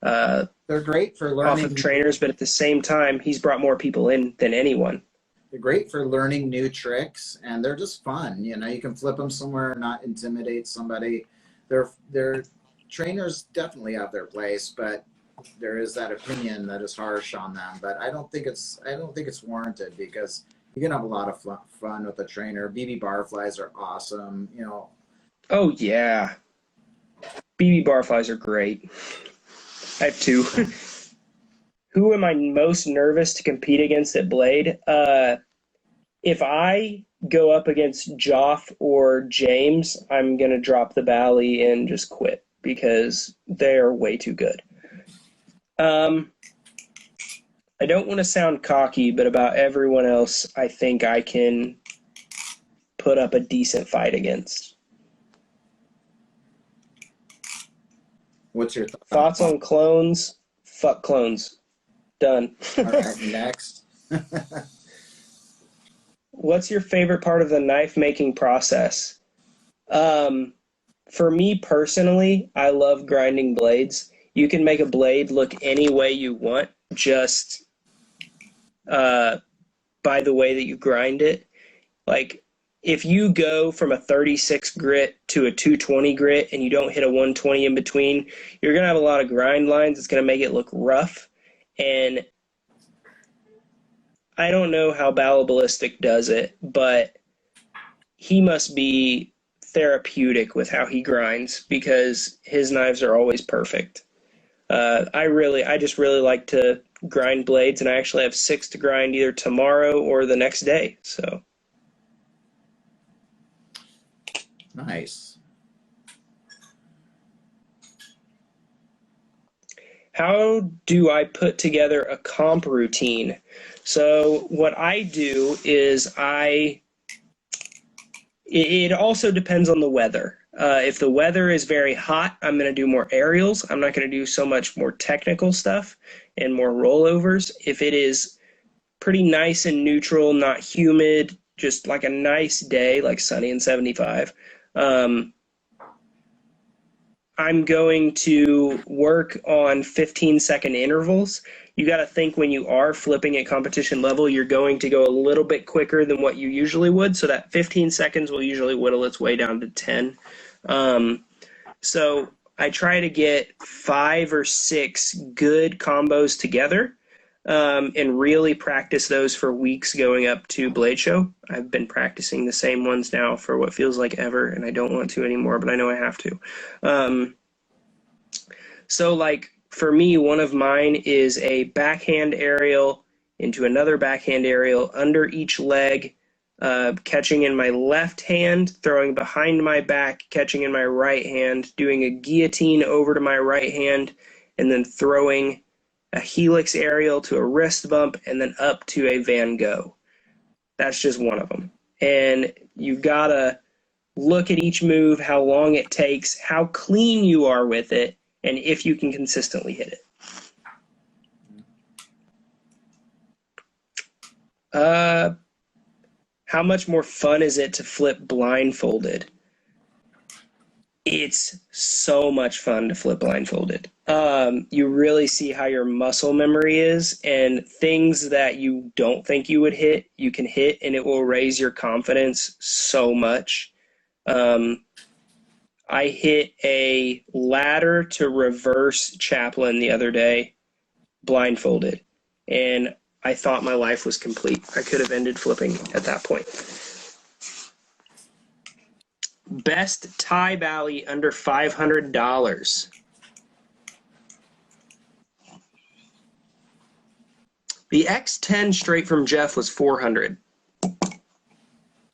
they're great for learning off of trainers, but at the same time, he's brought more people in than anyone. They're great for learning new tricks, and they're just fun. You know, you can flip them somewhere, not intimidate somebody. Their trainers definitely have their place, but there is that opinion that is harsh on them. But I don't think it's warranted, because you can have a lot of fun with a trainer. BB barflies are awesome. You know. Oh yeah, BB barflies are great. I have two. Who am I most nervous to compete against at Blade? If I go up against Joff or James, I'm going to drop the Bally and just quit, because they are way too good. I don't want to sound cocky, but about everyone else, I think I can put up a decent fight against. What's your thoughts on clones? Fuck clones. Done. All right, next. what's your favorite part of the knife making process? For me personally, I love grinding blades. You can make a blade look any way you want, just by the way that you grind it. Like, if you go from a 36 grit to a 220 grit and you don't hit a 120 in between, you're going to have a lot of grind lines. It's going to make it look rough. And I don't know how Ballistic does it, but he must be therapeutic with how he grinds, because his knives are always perfect. I just really like to grind blades, and I actually have 6 to grind either tomorrow or the next day. So nice. how do I put together a comp routine? So what I do is it also depends on the weather. If the weather is very hot, I'm going to do more aerials. I'm not going to do so much more technical stuff and more rollovers. If it is pretty nice and neutral, not humid, just like a nice day, like sunny and 75, I'm going to work on 15-second intervals. You got to think, when you are flipping at competition level, you're going to go a little bit quicker than what you usually would. So that 15 seconds will usually whittle its way down to 10. So I try to get 5 or 6 good combos together, and really practice those for weeks going up to Blade Show. I've been practicing the same ones now for what feels like ever, and I don't want to anymore, but I know I have to. So like for me, one of mine is a backhand aerial into another backhand aerial under each leg, catching in my left hand, throwing behind my back, catching in my right hand, doing a guillotine over to my right hand, and then throwing a helix aerial to a wrist bump, and then up to a Van Gogh. That's just one of them. And you gotta look at each move, how long it takes, how clean you are with it, and if you can consistently hit it. How much more fun is it to flip blindfolded? It's so much fun to flip blindfolded. You really see how your muscle memory is, and things that you don't think you would hit, you can hit, and it will raise your confidence so much. I hit a ladder to reverse chaplain the other day, blindfolded, and I thought my life was complete. I could have ended flipping at that point. Best tie bally under $500. The X10 straight from Jeff was $400.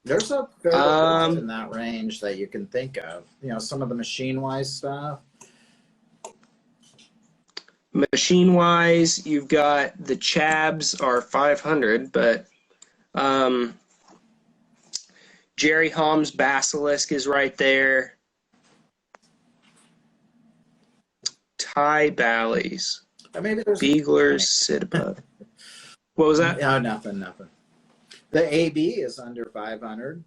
There's a fair bit in that range that you can think of. You know, some of the machine-wise stuff. Machine-wise, you've got the Chabs are $500, but Jerry Holm's Basilisk is right there. Tie Bally's. Maybe there's Beagler's Sit Above. What was that? No, nothing. The AB is under 500.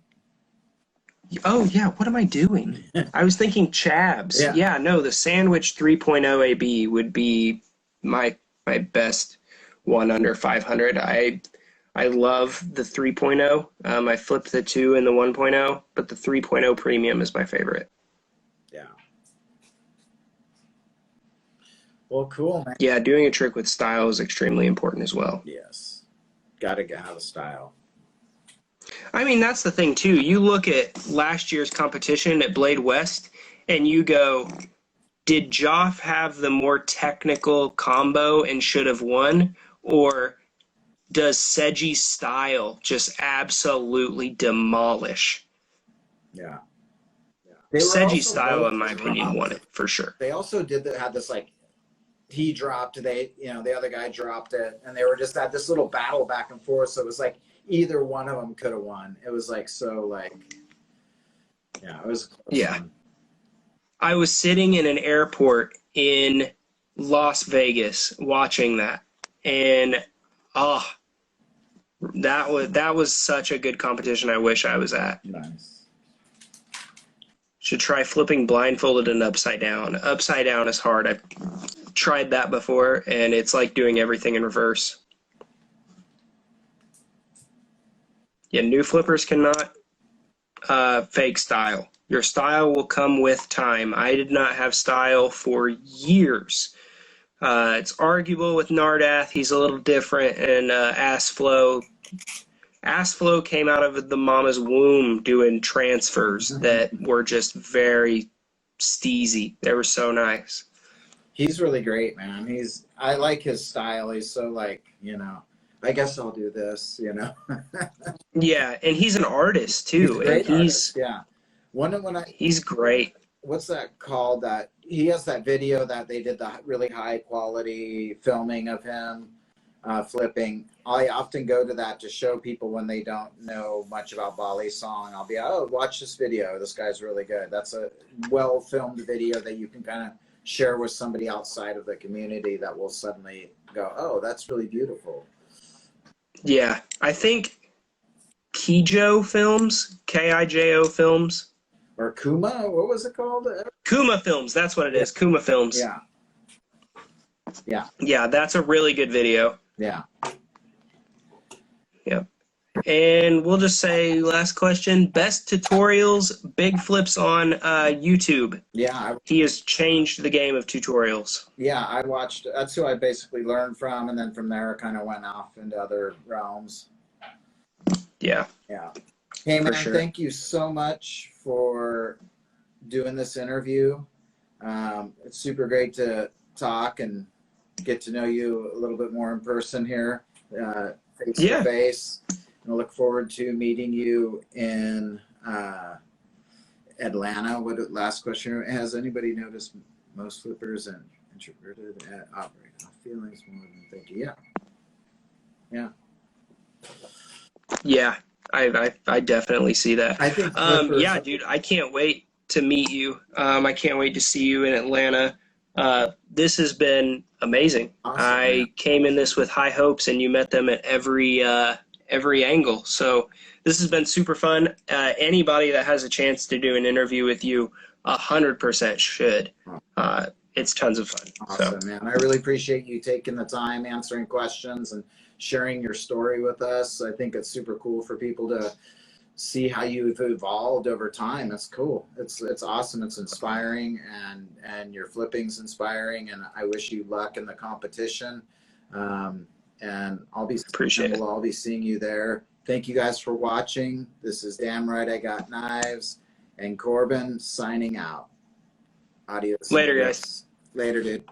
Oh, yeah. What am I doing? I was thinking Chabs. Yeah, no, the Sandwich 3.0 AB would be my best one under 500. I love the 3.0. I flipped the 2 and the 1.0, but the 3.0 Premium is my favorite. Yeah. Well, cool, man. Yeah, doing a trick with style is extremely important as well. Yes. Got to have a style. I mean, that's the thing, too. You look at last year's competition at Blade West, and you go, did Joff have the more technical combo and should have won? Or does Seji's style just absolutely demolish? Yeah. Seji's style, in my opinion, won it, for sure. They also had this, like, he dropped it, the other guy dropped it, and they were just at this little battle back and forth, so it was like, either one of them could have won. It was like it was fun. I was sitting in an airport in Las Vegas watching that, and That was such a good competition. I wish I was at. Nice. Should try flipping blindfolded and upside down. Upside down is hard. I've tried that before, and it's like doing everything in reverse. Yeah, new flippers cannot fake style. Your style will come with time. I did not have style for years. It's arguable with Nardath. He's a little different, and Assflow. Assflow came out of the mama's womb doing transfers that were just very steezy. They were so nice. He's really great, man. I like his style. He's so like, you know, I guess I'll do this, you know. Yeah, and he's an artist too. He's a great artist. Yeah. He's great. What's that called? That he has that video that they did the really high quality filming of him flipping. I often go to that to show people when they don't know much about Balisong. I'll be, oh, watch this video. This guy's really good. That's a well filmed video that you can kind of share with somebody outside of the community that will suddenly go, oh, that's really beautiful. Yeah, I think Kijo Films, Kijo Films. Or Kuma, what was it called? Kuma Films, that's what it is, Kuma Films. Yeah. Yeah. Yeah, that's a really good video. Yeah. Yep. And we'll just say, last question, best tutorials, big flips on YouTube. Yeah. He has changed the game of tutorials. Yeah, I watched, that's who I basically learned from, and then from there kind of went off into other realms. Yeah. Yeah. Hey, man, sure. Thank you so much for doing this interview. It's super great to talk and get to know you a little bit more in person here, face to face. And I look forward to meeting you in Atlanta. Last question, has anybody noticed most flippers and introverted operate off feelings more than thinking? Yeah. Yeah. Yeah, I definitely see that. I think yeah, dude, I can't wait to meet you. I can't wait to see you in Atlanta. This has been amazing. Awesome, I came in this with high hopes, and you met them at every angle. So this has been super fun. Anybody that has a chance to do an interview with you, 100% should. It's tons of fun. Awesome, man. I really appreciate you taking the time, answering questions, and sharing your story with us. I think it's super cool for people to see how you've evolved over time. It's cool. It's awesome. It's inspiring, and your flipping's inspiring, and I wish you luck in the competition. And we'll all be seeing you there. Thank you guys for watching. This is Damn Right I Got Knives, and Corbin signing out. Adios. Later, guys. Later, dude.